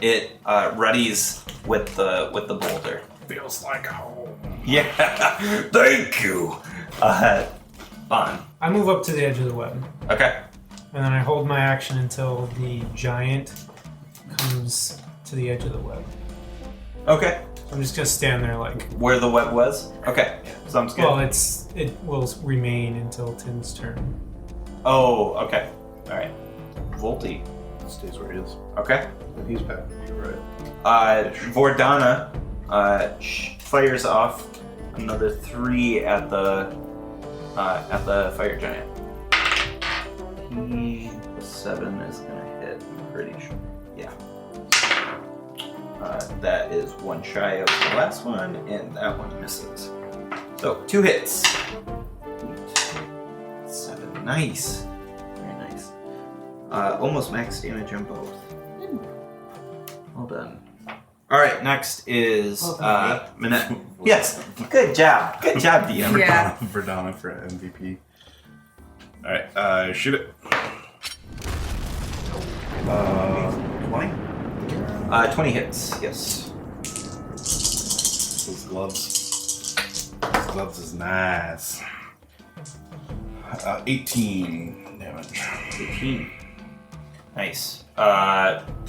Speaker 3: it readies with the boulder.
Speaker 7: Feels like home.
Speaker 3: Yeah, thank you. Fun.
Speaker 2: I move up to the edge of the web,
Speaker 3: Okay.
Speaker 2: and then I hold my action until the giant comes to the edge of the web.
Speaker 3: Okay.
Speaker 2: I'm just gonna stand there like.
Speaker 3: Where the web was? Okay. Sounds good.
Speaker 2: Well, it will remain until Tin's turn.
Speaker 3: Oh, okay. Alright. Volty.
Speaker 7: Stays where he is.
Speaker 3: Okay.
Speaker 5: He's back. You're right.
Speaker 3: Vordana fires off another 3 at the fire giant. 7 is gonna hit, I'm pretty sure. Yeah. That is 1 shy of the last one, and that one misses. So 2 hits. 7. Nice. Very nice. Almost max damage on both. Well done. All right, next is Minette. Yes, good job. Good job, DM.
Speaker 4: Yeah.
Speaker 7: Verdana for MVP. Alright, shoot it.
Speaker 3: 20? 20 hits, yes.
Speaker 7: Those gloves. Those gloves is nice. 18 damage.
Speaker 3: 18. Nice.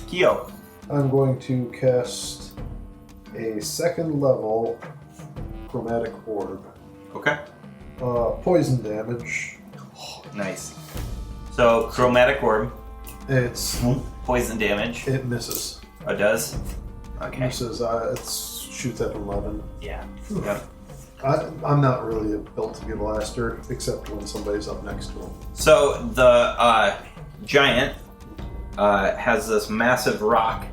Speaker 3: Kyo.
Speaker 6: I'm going to cast a second level chromatic orb.
Speaker 3: Okay.
Speaker 6: Poison damage.
Speaker 3: Nice. So, chromatic orb,
Speaker 6: It's
Speaker 3: poison damage.
Speaker 6: it misses.
Speaker 3: Oh, it does? Okay.
Speaker 6: Misses. It shoots at 11.
Speaker 3: Yeah. Yep.
Speaker 6: I'm not really built to be a blaster, except when somebody's up next to him.
Speaker 3: So, the giant has this massive rock,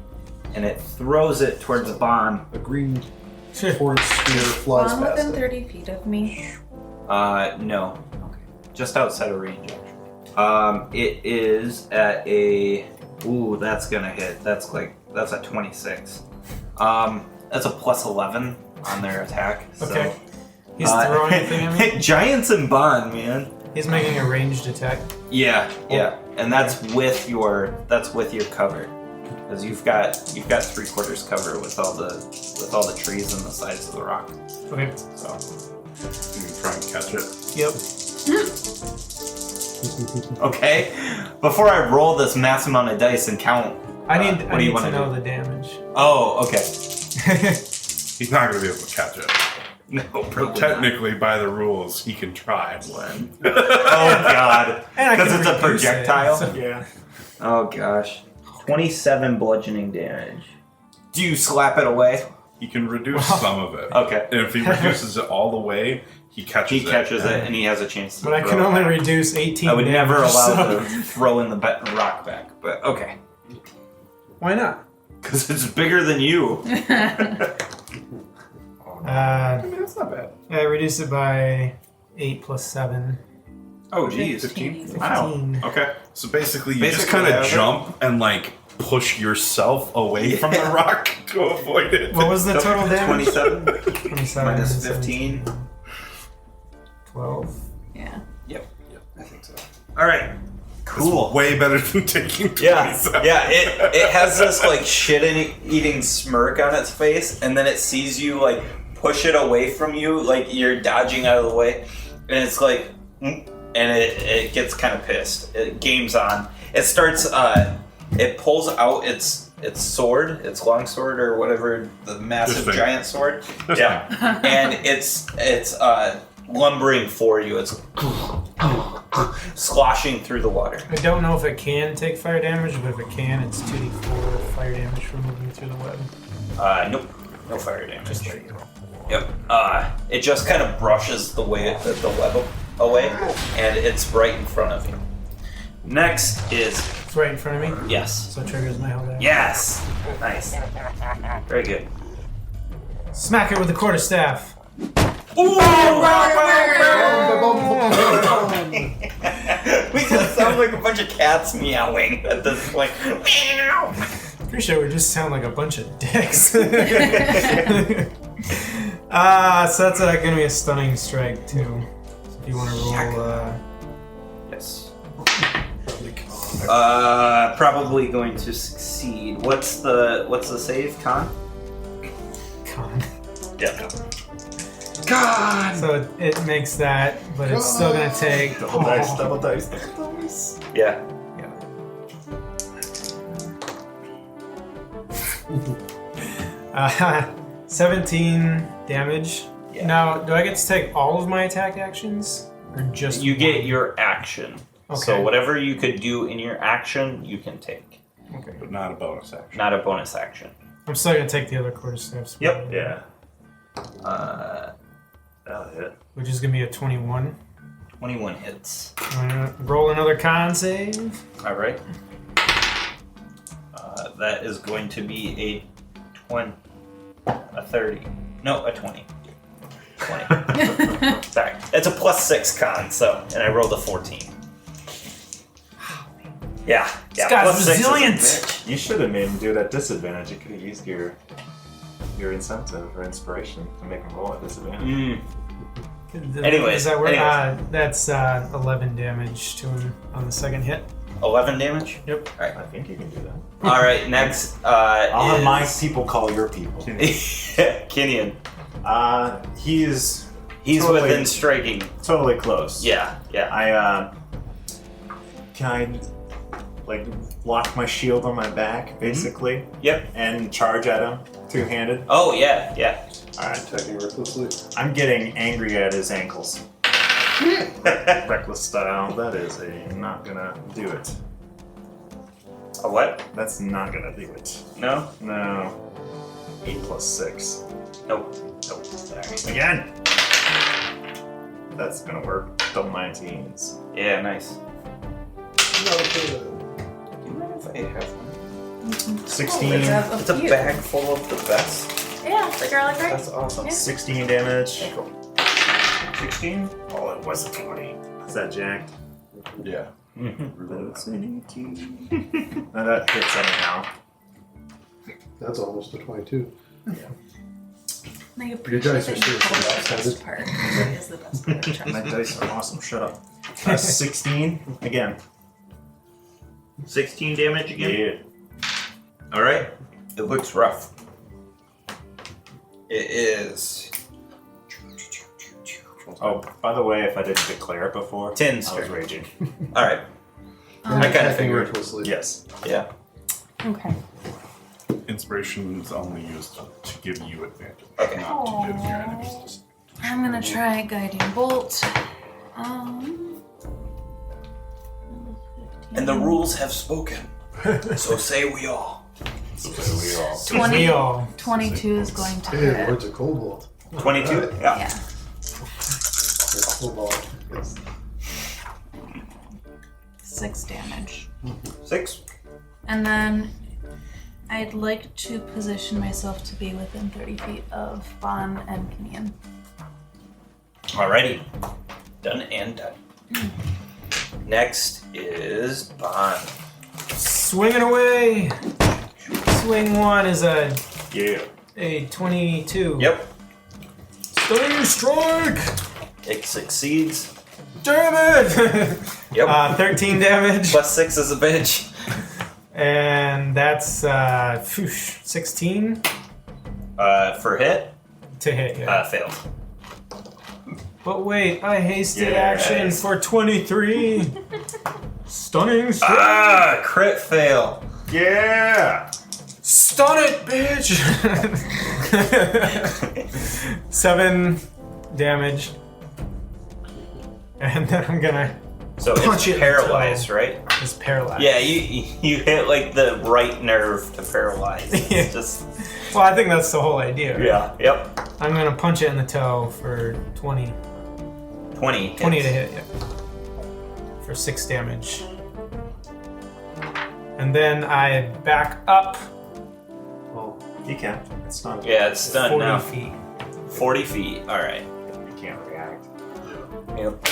Speaker 3: and it throws it towards Bon.
Speaker 6: A green torch spear flies
Speaker 4: One
Speaker 6: past
Speaker 4: within
Speaker 6: it.
Speaker 4: 30 feet of me.
Speaker 3: No. Okay. Just outside of range, actually. It is at a... Ooh, that's gonna hit. That's a 26. That's a plus 11 on their attack. So.
Speaker 2: Okay. He's throwing anything at me?
Speaker 3: Giants and Bond, man.
Speaker 2: He's making a ranged attack.
Speaker 3: Yeah, and that's with your cover, because you've got 3/4 cover with all the trees and the sides of the rock.
Speaker 2: Okay.
Speaker 3: So
Speaker 7: You can try and catch it.
Speaker 2: Yep.
Speaker 3: okay, before I roll this mass amount of dice and count,
Speaker 2: I need
Speaker 3: what do you
Speaker 2: to
Speaker 3: want to
Speaker 2: know
Speaker 3: do?
Speaker 2: the damage.
Speaker 3: Oh, okay.
Speaker 7: He's not going to be able to catch it.
Speaker 3: No,
Speaker 7: But
Speaker 3: probably
Speaker 7: technically, by the rules, he can try.
Speaker 3: not. Oh God,
Speaker 2: And I can
Speaker 3: because it's a
Speaker 2: reduce it,
Speaker 3: projectile.
Speaker 2: so-
Speaker 5: Yeah.
Speaker 3: Oh gosh, 27 bludgeoning damage. Do you slap it away?
Speaker 7: He can reduce some of it.
Speaker 3: Okay.
Speaker 7: And if he reduces it all the way, he catches
Speaker 3: He
Speaker 7: it.
Speaker 3: catches it, and he has a chance to
Speaker 2: But I
Speaker 3: throw
Speaker 2: can
Speaker 3: it
Speaker 2: only
Speaker 3: back.
Speaker 2: reduce 18
Speaker 3: I would never
Speaker 2: damage,
Speaker 3: allow
Speaker 2: so-
Speaker 3: to throw in the rock back, but okay.
Speaker 2: Why not?
Speaker 3: Because it's bigger than you.
Speaker 7: I mean, that's not bad.
Speaker 2: I reduce it by 8 plus 7.
Speaker 3: Oh, geez.
Speaker 7: 15?
Speaker 2: 15.
Speaker 3: Wow. Okay.
Speaker 7: So basically, you
Speaker 3: Basically,
Speaker 7: just kind
Speaker 3: yeah,
Speaker 7: of
Speaker 3: okay.
Speaker 7: jump and like push yourself away from the rock to avoid it.
Speaker 2: What was the total damage?
Speaker 3: 27
Speaker 2: 27
Speaker 3: minus
Speaker 2: and
Speaker 3: 15.
Speaker 2: 12.
Speaker 4: Yeah.
Speaker 3: Yep.
Speaker 7: I think so.
Speaker 3: All right. Cool.
Speaker 7: It's way better than taking 27.
Speaker 3: Yeah. It has this like shit-eating smirk on its face, and then it sees you like push it away from you, like you're dodging out of the way, and it's like, and it gets kind of pissed. It game's on. It starts. It pulls out its sword, its long sword or whatever, the massive
Speaker 7: This thing.
Speaker 3: giant sword.
Speaker 7: This
Speaker 3: Yeah, and it's lumbering for you. It's sloshing through the water.
Speaker 2: I don't know if it can take fire damage, but if it can, it's 2d4 fire damage for moving through the web.
Speaker 3: Nope. No fire damage.
Speaker 2: Just like,
Speaker 3: Yep. It just kind of brushes the web away, and it's right in front of you. Next is
Speaker 2: it's right in front of me?
Speaker 3: yes.
Speaker 2: So it triggers my whole damage.
Speaker 3: Yes. Nice. Very good.
Speaker 2: Smack it with the quarterstaff.
Speaker 3: We just sound like a bunch of cats meowing at this point. Meow.
Speaker 2: Pretty sure we just sound like a bunch of dicks. So that's gonna be a stunning strike too. So if you want to roll,
Speaker 3: Yes. Probably going to succeed. What's the save, Con?
Speaker 2: con.
Speaker 3: Yeah.
Speaker 2: God. So it makes that, but it's still gonna take.
Speaker 5: Double dice.
Speaker 3: Yeah.
Speaker 2: 17 damage.
Speaker 3: Yeah.
Speaker 2: Now, do I get to take all of my attack actions, or just
Speaker 3: You get
Speaker 2: one?
Speaker 3: your action.
Speaker 2: Okay.
Speaker 3: So whatever you could do in your action, you can take.
Speaker 2: Okay.
Speaker 7: But not a bonus action.
Speaker 3: Not a bonus action.
Speaker 2: I'm still gonna take the other quarterstaffs.
Speaker 3: Yep.
Speaker 5: Yeah.
Speaker 3: That'll hit.
Speaker 2: Which is gonna be a 21.
Speaker 3: 21 hits.
Speaker 2: I'm gonna roll another con save.
Speaker 3: All right. That is going to be a 30. No, a 20. 20. Sorry. It's a +6 con, and I rolled a 14. Yeah.
Speaker 2: This guy's
Speaker 3: plus 6 is a
Speaker 2: resilient.
Speaker 3: bitch.
Speaker 5: You should have made him do it at disadvantage. You could have used your incentive or inspiration to make him roll at disadvantage.
Speaker 3: Anyways,
Speaker 2: does that work?
Speaker 3: anyways.
Speaker 2: That's 11 damage to him on the second hit.
Speaker 3: 11 damage?
Speaker 2: Yep.
Speaker 3: Alright.
Speaker 5: I think you can do that.
Speaker 3: Alright, next
Speaker 5: I'll have my people call your people.
Speaker 3: Kenyan.
Speaker 5: He's
Speaker 3: He's within striking.
Speaker 5: totally close.
Speaker 3: Yeah.
Speaker 5: Can I lock my shield on my back, basically,
Speaker 3: Yep.
Speaker 5: and charge at him two-handed?
Speaker 3: Oh, yeah.
Speaker 5: Alright,
Speaker 6: Attacking recklessly.
Speaker 5: I'm getting angry at his ankles. Reckless style. That is not gonna do it.
Speaker 3: A what?
Speaker 5: That's not gonna do it.
Speaker 3: No?
Speaker 5: No. 8 + 6.
Speaker 3: Nope. Sorry.
Speaker 5: Again! That's gonna work. Double 19s.
Speaker 3: Yeah, nice.
Speaker 6: No,
Speaker 3: Do you mind if I have one?
Speaker 5: 16.
Speaker 4: It's
Speaker 3: It's a bag full of the best.
Speaker 4: Yeah, it's a garlic bread.
Speaker 3: That's awesome.
Speaker 4: Yeah.
Speaker 5: 16 damage.
Speaker 3: 16?
Speaker 5: Oh, it was a 20. Is that jacked?
Speaker 7: Yeah.
Speaker 5: That's an 18. Now that hits anyhow.
Speaker 6: That's almost a 22.
Speaker 4: I
Speaker 6: Your
Speaker 4: appreciate
Speaker 6: dice are
Speaker 4: that you called
Speaker 6: seriously
Speaker 4: it the best part. It is the best part. Trust
Speaker 5: My
Speaker 4: me.
Speaker 5: dice are awesome. Shut up. 16 again.
Speaker 3: 16 damage again?
Speaker 5: Yeah.
Speaker 3: Alright. It looks rough. It is.
Speaker 5: Oh, by the way, if I didn't declare it before,
Speaker 3: 10
Speaker 5: I was
Speaker 3: straight.
Speaker 5: raging.
Speaker 3: Alright.
Speaker 6: And
Speaker 3: I kinda
Speaker 6: attacking
Speaker 3: figured.
Speaker 6: recklessly.
Speaker 5: Yes.
Speaker 3: Yeah.
Speaker 4: Okay.
Speaker 7: Inspiration is only used to give you advantage,
Speaker 3: Okay.
Speaker 7: not to give your enemies disadvantage.
Speaker 4: I'm gonna try guiding bolt.
Speaker 3: And the rules have spoken. So say we all.
Speaker 5: So we all.
Speaker 4: 20,
Speaker 2: We all.
Speaker 4: 22 is going to
Speaker 6: Hey,
Speaker 4: hit.
Speaker 6: words of cobalt.
Speaker 3: 22?
Speaker 4: Yeah.
Speaker 6: It's cobalt. Yes.
Speaker 4: 6 damage.
Speaker 3: 6?
Speaker 4: And then I'd like to position myself to be within 30 feet of Bon and Kenyan.
Speaker 3: Alrighty. Done and done. Next is Bond.
Speaker 2: Swinging away. Swing one is
Speaker 5: Yeah.
Speaker 2: a 22.
Speaker 3: Yep.
Speaker 2: Stunning strike.
Speaker 3: It succeeds.
Speaker 2: Damn it.
Speaker 3: Yep.
Speaker 2: 13 damage.
Speaker 3: +6 is a bitch.
Speaker 2: And that's 16
Speaker 3: For hit,
Speaker 2: to hit. Yeah.
Speaker 3: failed.
Speaker 2: But wait, I hasted
Speaker 5: Yes.
Speaker 2: action for 23. Stunning strike.
Speaker 3: Crit fail.
Speaker 5: Yeah.
Speaker 2: Stun it, bitch. 7 damage. And then I'm gonna
Speaker 3: So
Speaker 2: punch
Speaker 3: it's
Speaker 2: it
Speaker 3: paralyzed,
Speaker 2: until
Speaker 3: right?
Speaker 2: it's paralyzed.
Speaker 3: Yeah, you hit like the right nerve to paralyze. It's just
Speaker 2: Well, I think that's the whole idea. Right?
Speaker 3: yeah, yep.
Speaker 2: I'm gonna punch it in the toe for 20.
Speaker 3: 20.
Speaker 2: 20 to
Speaker 3: hits.
Speaker 2: hit, yeah. For 6 damage. And then I back up
Speaker 5: Well, he can. It's not.
Speaker 3: Yeah, it's done
Speaker 2: 40
Speaker 3: now.
Speaker 2: feet.
Speaker 3: 40 feet. All right.
Speaker 5: You can't react.
Speaker 3: Yep.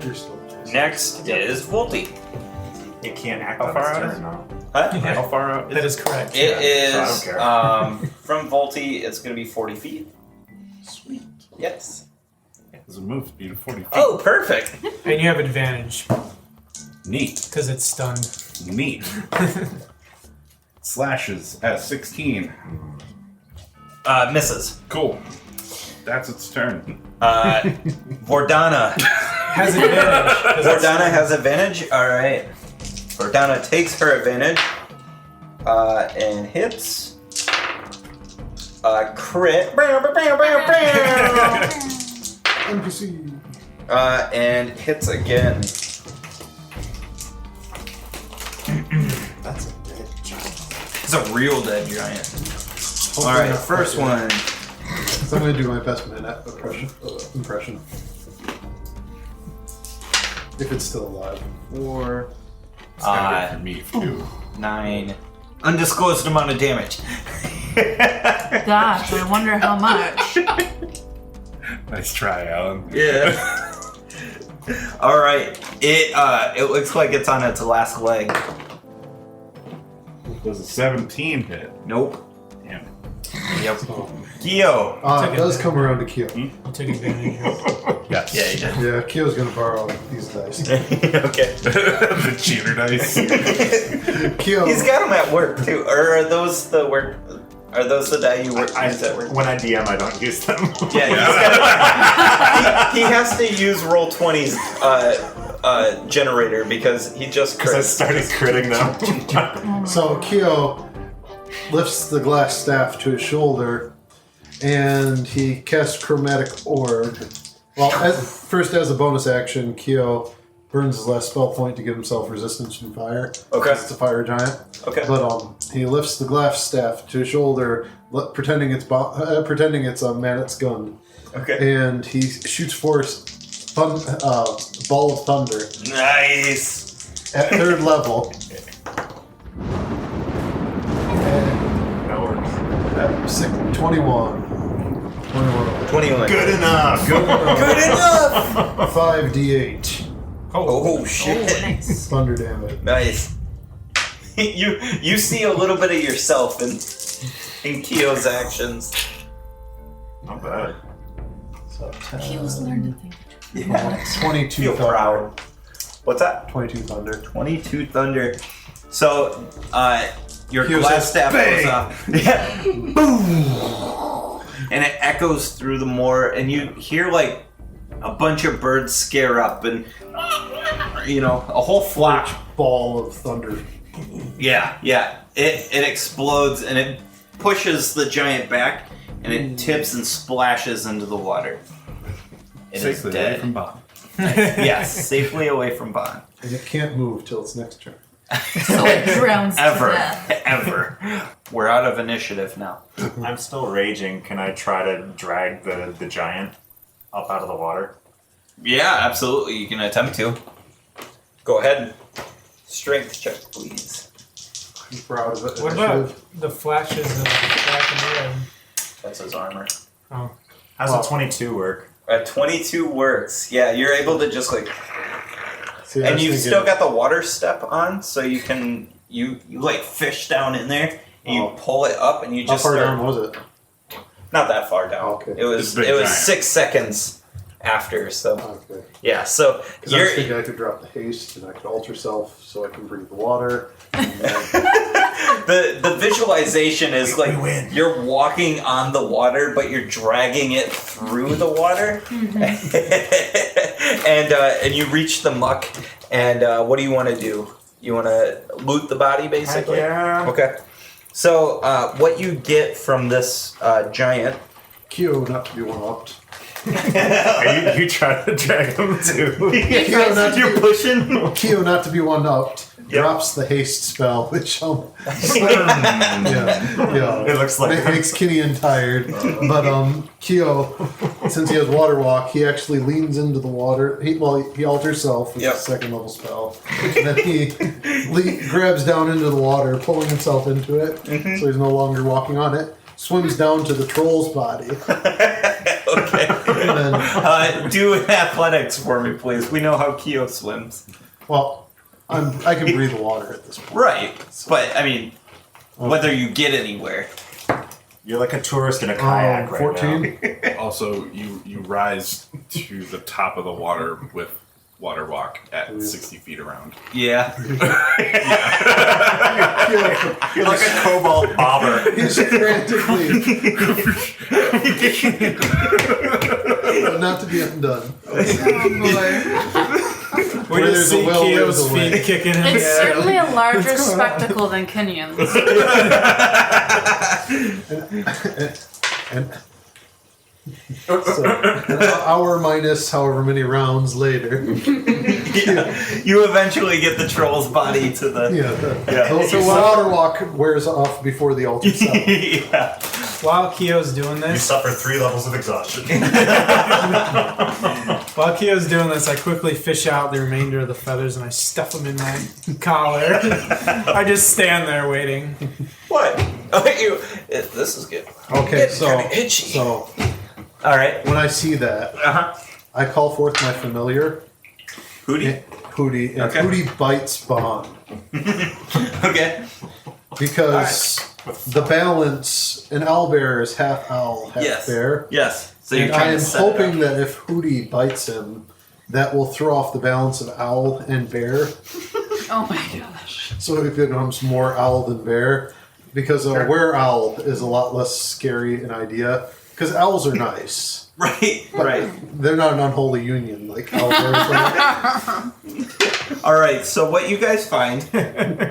Speaker 6: You're still.
Speaker 3: Next is Volty.
Speaker 5: It can't act
Speaker 7: How
Speaker 5: on
Speaker 7: far
Speaker 5: its
Speaker 7: out
Speaker 5: turn now.
Speaker 3: Huh?
Speaker 2: Yeah.
Speaker 7: How far out?
Speaker 2: That is correct.
Speaker 3: It
Speaker 5: so I
Speaker 3: is
Speaker 5: don't care.
Speaker 3: from Volty. It's going to be 40 feet.
Speaker 5: Sweet.
Speaker 3: Yes.
Speaker 7: There's a move speed of 40 feet.
Speaker 3: Oh, perfect.
Speaker 2: And you have advantage
Speaker 7: Neat.
Speaker 2: because it's stunned.
Speaker 7: Neat. Slashes at 16.
Speaker 3: Misses.
Speaker 7: Cool. That's its turn.
Speaker 3: Vordana.
Speaker 2: Has advantage. 'cause it's
Speaker 3: Vordana has advantage. All right. Vordana takes her advantage and hits. Crit.
Speaker 6: NPC.
Speaker 3: And hits again.
Speaker 5: That's a dead giant.
Speaker 3: It's a real dead giant. All right, first one.
Speaker 6: So I'm gonna do my best minute impression. If it's still alive.
Speaker 3: 4,
Speaker 7: It's kind of good for me, too.
Speaker 3: 9. Undisclosed amount of damage.
Speaker 4: Gosh, I wonder how much.
Speaker 7: Nice try, Alan.
Speaker 3: Yeah. All right. It looks like it's on its last leg.
Speaker 7: Does a 17 hit?
Speaker 3: Nope.
Speaker 7: Damn it.
Speaker 3: Yep. Gio.
Speaker 6: It does come around to Kyo.
Speaker 2: I'll take advantage.
Speaker 7: Yes.
Speaker 3: Yeah, he did.
Speaker 6: Yeah, Kyo's gonna borrow these dice.
Speaker 3: Okay.
Speaker 7: The cheater dice.
Speaker 6: Kyo.
Speaker 3: He's got them at work too. Or are those the work? Are those the die you work use at work?
Speaker 5: When I DM, I don't use them.
Speaker 3: Yeah. He has to use Roll20's generator because he just
Speaker 5: Because I
Speaker 3: crits.
Speaker 5: started critting them.
Speaker 6: So Kyo lifts the glass staff to his shoulder, and he casts Chromatic Orb. Well, first as a bonus action, Kyo burns his last spell point to give himself resistance from fire.
Speaker 3: Okay.
Speaker 6: It's a fire giant.
Speaker 3: Okay.
Speaker 6: But he lifts the glass staff to his shoulder, pretending it's Manet's gun,
Speaker 3: Okay.
Speaker 6: and he shoots forth ball of thunder
Speaker 3: Nice.
Speaker 6: at 3rd level.
Speaker 5: That works.
Speaker 6: At 21.
Speaker 3: 21.
Speaker 5: Good enough.
Speaker 3: Good enough.
Speaker 6: 5d8
Speaker 3: Oh shit.
Speaker 4: Oh, nice.
Speaker 6: thunder damage.
Speaker 3: Nice. You see a little bit of yourself in Kyo's actions.
Speaker 5: Not bad.
Speaker 6: So
Speaker 4: He was learned to think.
Speaker 6: 22
Speaker 3: Feel
Speaker 6: thunder.
Speaker 3: proud. What's that?
Speaker 6: 22 thunder.
Speaker 3: 22 thunder. So, your
Speaker 6: Kyo
Speaker 3: glass
Speaker 6: says,
Speaker 3: staff
Speaker 6: "Bang!"
Speaker 3: goes off. Yeah. Boom! And it echoes through the moor, and you hear like a bunch of birds scare up, and a whole flock.
Speaker 6: Ball of thunder.
Speaker 3: Yeah. It explodes, and it pushes the giant back, and it tips and splashes into the water. It is
Speaker 7: Safely away
Speaker 3: dead.
Speaker 7: from Bob.
Speaker 3: Yes, safely away from Bond.
Speaker 6: And it can't move till its next turn.
Speaker 4: So it drowns to
Speaker 3: Ever.
Speaker 4: death.
Speaker 3: Ever. We're out of initiative now.
Speaker 5: I'm still raging. Can I try to drag the giant up out of the water?
Speaker 3: Yeah, absolutely. You can attempt to. Go ahead. Strength check, please.
Speaker 6: I'm proud of it.
Speaker 2: What about the flashes of black and red?
Speaker 3: That's his armor.
Speaker 2: Oh.
Speaker 5: How's
Speaker 6: Well-
Speaker 5: a 22 work?
Speaker 3: 22 works. Yeah, you're able to just like,
Speaker 6: See, I
Speaker 3: and
Speaker 6: was
Speaker 3: you've
Speaker 6: thinking-
Speaker 3: still got the water step on, so you can you like fish down in there and you
Speaker 6: Oh.
Speaker 3: pull it up and you
Speaker 6: How
Speaker 3: just
Speaker 6: far
Speaker 3: start.
Speaker 6: down was it?
Speaker 3: Not that far down.
Speaker 6: Okay.
Speaker 3: It was
Speaker 7: It's a big
Speaker 3: it was
Speaker 7: giant.
Speaker 3: 6 seconds after. So
Speaker 6: Okay.
Speaker 3: yeah, so
Speaker 6: Because I was
Speaker 3: you're
Speaker 6: thinking I could drop the haste and I could alter self so I can breathe water.
Speaker 3: the visualization is like
Speaker 5: we win.
Speaker 3: you're walking on the water, but you're dragging it through the water, and you reach the muck. And what do you want to do? You want to loot the body, basically.
Speaker 5: Yeah.
Speaker 3: Okay. So what you get from this giant?
Speaker 6: Kyo, not to be one-upped,
Speaker 5: Are you trying to drag him too?
Speaker 6: Keo, not to
Speaker 3: You're
Speaker 6: be,
Speaker 3: pushing.
Speaker 6: Keo, not to be one-upped, drops the haste spell, which yeah,
Speaker 5: It looks like
Speaker 6: makes Kinian tired. But Keo, since he has water walk, he actually leans into the water. He alters self with
Speaker 3: Yep.
Speaker 6: the second level spell. And then he grabs down into the water, pulling himself into it, so he's no longer walking on it. Swims down to the troll's body.
Speaker 3: Okay.
Speaker 6: And then,
Speaker 3: Do athletics for me, please. We know how Keo swims.
Speaker 6: well, I can breathe the water at this point.
Speaker 3: Right. But, I mean, whether you get anywhere.
Speaker 5: you're like a tourist in a kayak right
Speaker 6: 14.
Speaker 5: now.
Speaker 7: Also, you rise to the top of the water with water walk at 60 feet around.
Speaker 3: Yeah.
Speaker 5: You're like a cobalt bobber.
Speaker 6: He's frantically not to be undone.
Speaker 2: We
Speaker 6: Where
Speaker 2: just
Speaker 6: there's a
Speaker 2: see
Speaker 6: will,
Speaker 2: Keo's
Speaker 6: there's a way.
Speaker 2: feet kicking in
Speaker 4: It's
Speaker 2: the air.
Speaker 4: certainly a larger spectacle than Kenyon's.
Speaker 6: And so, an hour minus however many rounds later.
Speaker 3: You eventually get the troll's body to the.
Speaker 6: So water walk wears off before the altar cell.
Speaker 3: Yeah.
Speaker 2: While Keo's doing
Speaker 5: You
Speaker 2: this,
Speaker 5: suffer 3 levels of exhaustion.
Speaker 2: While Keo's doing this, I quickly fish out the remainder of the feathers and I stuff them in my collar. I just stand there waiting.
Speaker 3: What? This is good.
Speaker 6: Okay,
Speaker 3: It's kinda itchy.
Speaker 6: so
Speaker 3: All right.
Speaker 6: when I see that, I call forth my familiar,
Speaker 3: Hootie.
Speaker 6: Hootie, and
Speaker 3: Okay.
Speaker 6: Hootie bites Bond.
Speaker 3: Okay.
Speaker 6: Because the balance, an owlbear is half owl, half
Speaker 3: Yes.
Speaker 6: bear.
Speaker 3: Yes. So you're
Speaker 6: And
Speaker 3: trying
Speaker 6: I am
Speaker 3: to set
Speaker 6: hoping
Speaker 3: it up.
Speaker 6: that if Hootie bites him, that will throw off the balance of owl and bear.
Speaker 4: Oh my gosh.
Speaker 6: So it becomes more owl than bear. Because a were-owl is a lot less scary an idea. Because owls are nice.
Speaker 3: Right.
Speaker 6: But
Speaker 3: Right.
Speaker 6: they're not an unholy union like owlbears are.
Speaker 3: All right. So what you guys find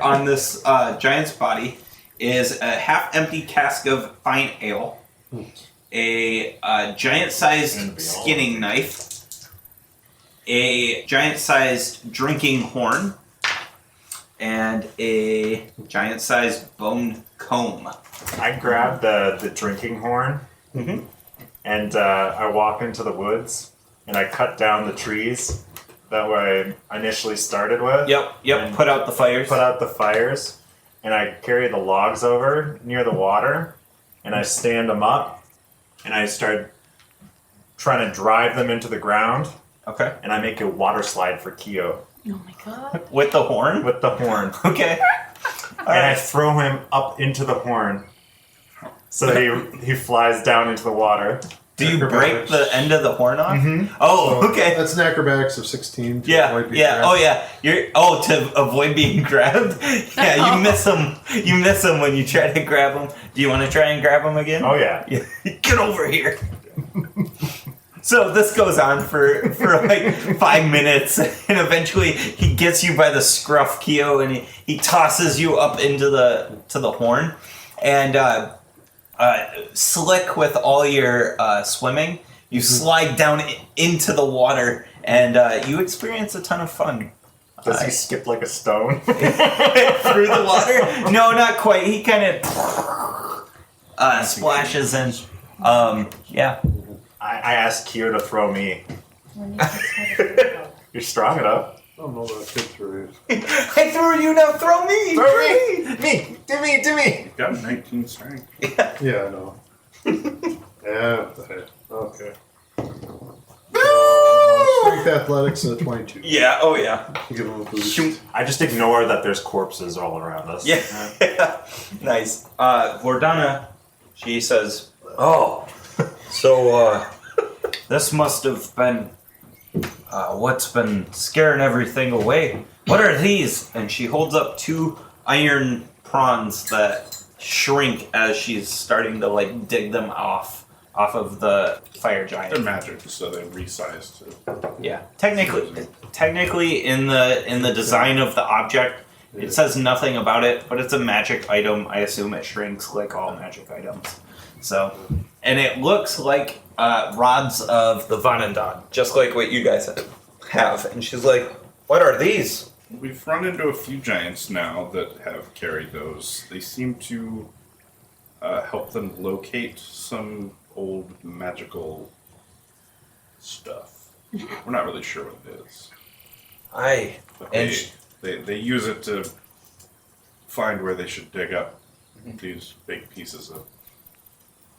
Speaker 3: on this giant's body is a half-empty cask of fine ale, a giant-sized skinning knife, a giant-sized drinking horn, and a giant-sized bone comb.
Speaker 5: I grab the drinking horn, and I walk into the woods, and I cut down the trees that I initially started with.
Speaker 3: Yep.
Speaker 5: And
Speaker 3: Put out the fires.
Speaker 5: Put out the fires, and I carry the logs over near the water, and I stand them up, and I start trying to drive them into the ground,
Speaker 3: Okay.
Speaker 5: and I make a water slide for Keo
Speaker 4: Oh my god.
Speaker 3: With the horn.
Speaker 5: with the horn.
Speaker 3: Okay.
Speaker 5: And I throw him up into the horn, so that he flies down into the water.
Speaker 3: Do you break the end of the horn off?
Speaker 5: Mhm.
Speaker 3: Oh, okay.
Speaker 6: That's an acrobatics of 16. To
Speaker 3: Yeah,
Speaker 6: avoid being
Speaker 3: yeah.
Speaker 6: grabbed.
Speaker 3: Oh, yeah. To avoid being grabbed. Yeah, you miss him. You miss him when you try to grab him. Do you want to try and grab him again?
Speaker 5: Oh yeah.
Speaker 3: Yeah. Get over here. So this goes on for like 5 minutes, and eventually he gets you by the scruff, Keo, and he tosses you up into the horn, and slick with all your swimming, you slide down into the water, and you experience a ton of fun.
Speaker 5: Does he skip like a stone?
Speaker 3: Through the water? No, not quite. He kind of splashes in. Yeah.
Speaker 5: I asked Keo to throw me.
Speaker 4: When you just
Speaker 5: You're strong enough.
Speaker 6: I don't know what I fit through.
Speaker 3: I threw you, now throw me!
Speaker 5: Throw me! Me! Do me! Do me!
Speaker 7: Got 19 strength.
Speaker 6: Yeah, I know. Yeah, what the heck. Okay. Strength athletics at 22.
Speaker 3: Yeah, oh yeah.
Speaker 6: Give him a boost.
Speaker 3: Shoot.
Speaker 5: I just ignore that there's corpses all around us.
Speaker 3: Yeah. Nice. Vordana, she says, "Oh, so this must have been what's been scaring everything away. What are these?" And she holds up 2 iron prawns that shrink as she's starting to like dig them off of the fire giant.
Speaker 7: They're magic, so they resize to.
Speaker 3: Yeah, technically, in the design of the object, it says nothing about it, but it's a magic item. I assume it shrinks like all magic items. So, and it looks like rods of the Vanandon, just like what you guys have. And she's like, "What are these?"
Speaker 7: We've run into a few giants now that have carried those. They seem to help them locate some old magical stuff. We're not really sure what it is. But they use it to find where they should dig up these big pieces of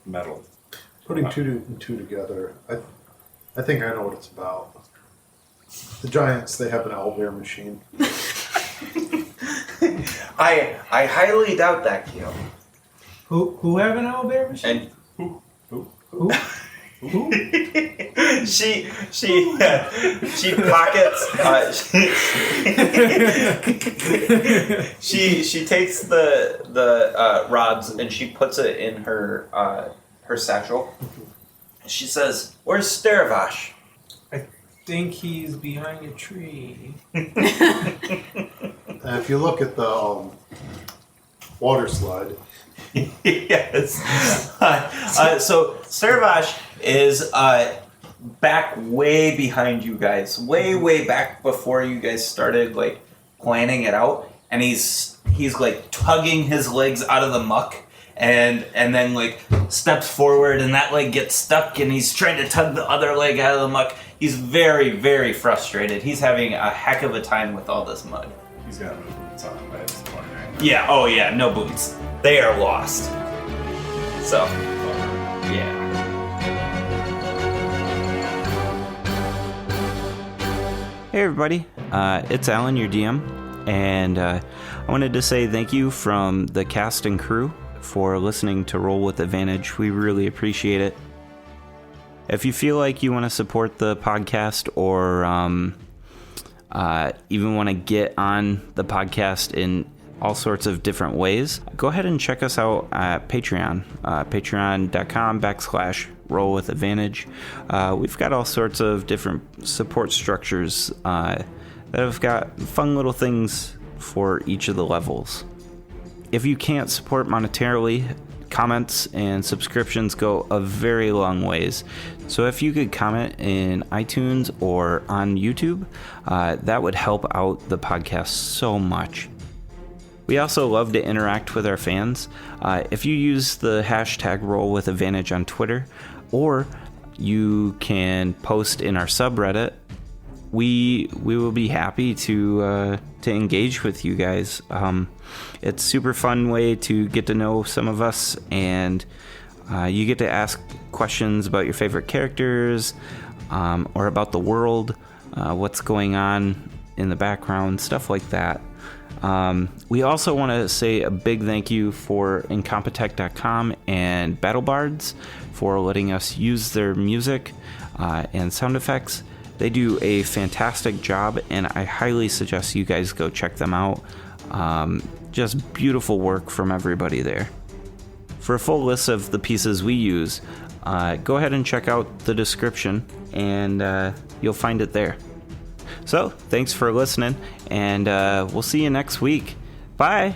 Speaker 7: metal.
Speaker 6: Putting two and two together, I think I know what it's about. The giants, they have an owlbear machine.
Speaker 3: I highly doubt that, Keo.
Speaker 2: Who have an owlbear machine?
Speaker 3: And
Speaker 2: Who?
Speaker 3: she pockets. She takes the rods and she puts it in her satchel. She says, "Where's Steravash?"
Speaker 2: I think he's behind a tree.
Speaker 6: If you look at the water slide.
Speaker 3: Yes. So Steravash is back way behind you guys, way back before you guys started like planning it out, and he's like tugging his legs out of the muck, and then like steps forward, and that leg gets stuck, and he's trying to tug the other leg out of the muck. He's very frustrated. He's having a heck of a time with all this mud.
Speaker 7: He's got no boots on by this point, right?
Speaker 3: Yeah. Oh yeah. No boots. They are lost. So. Yeah.
Speaker 1: Hey everybody, it's Alan, your DM, and I wanted to say thank you from the cast and crew for listening to Roll with Advantage. We really appreciate it. If you feel like you want to support the podcast or even want to get on the podcast in all sorts of different ways, go ahead and check us out at Patreon, patreon.com/rollwithadvantage. We've got all sorts of different support structures that have got fun little things for each of the levels. If you can't support monetarily, comments and subscriptions go a very long ways. So if you could comment in iTunes or on YouTube, that would help out the podcast so much. We also love to interact with our fans. If you use the hashtag #RollWithAdvantage on Twitter, or you can post in our subreddit, we will be happy to engage with you guys. It's a super fun way to get to know some of us, and you get to ask questions about your favorite characters, or about the world, what's going on in the background, stuff like that. We also want to say a big thank you for Incompetech.com and BattleBards for letting us use their music and sound effects. They do a fantastic job, and I highly suggest you guys go check them out. Just beautiful work from everybody there. For a full list of the pieces we use, go ahead and check out the description, and you'll find it there. So, thanks for listening, and we'll see you next week. Bye!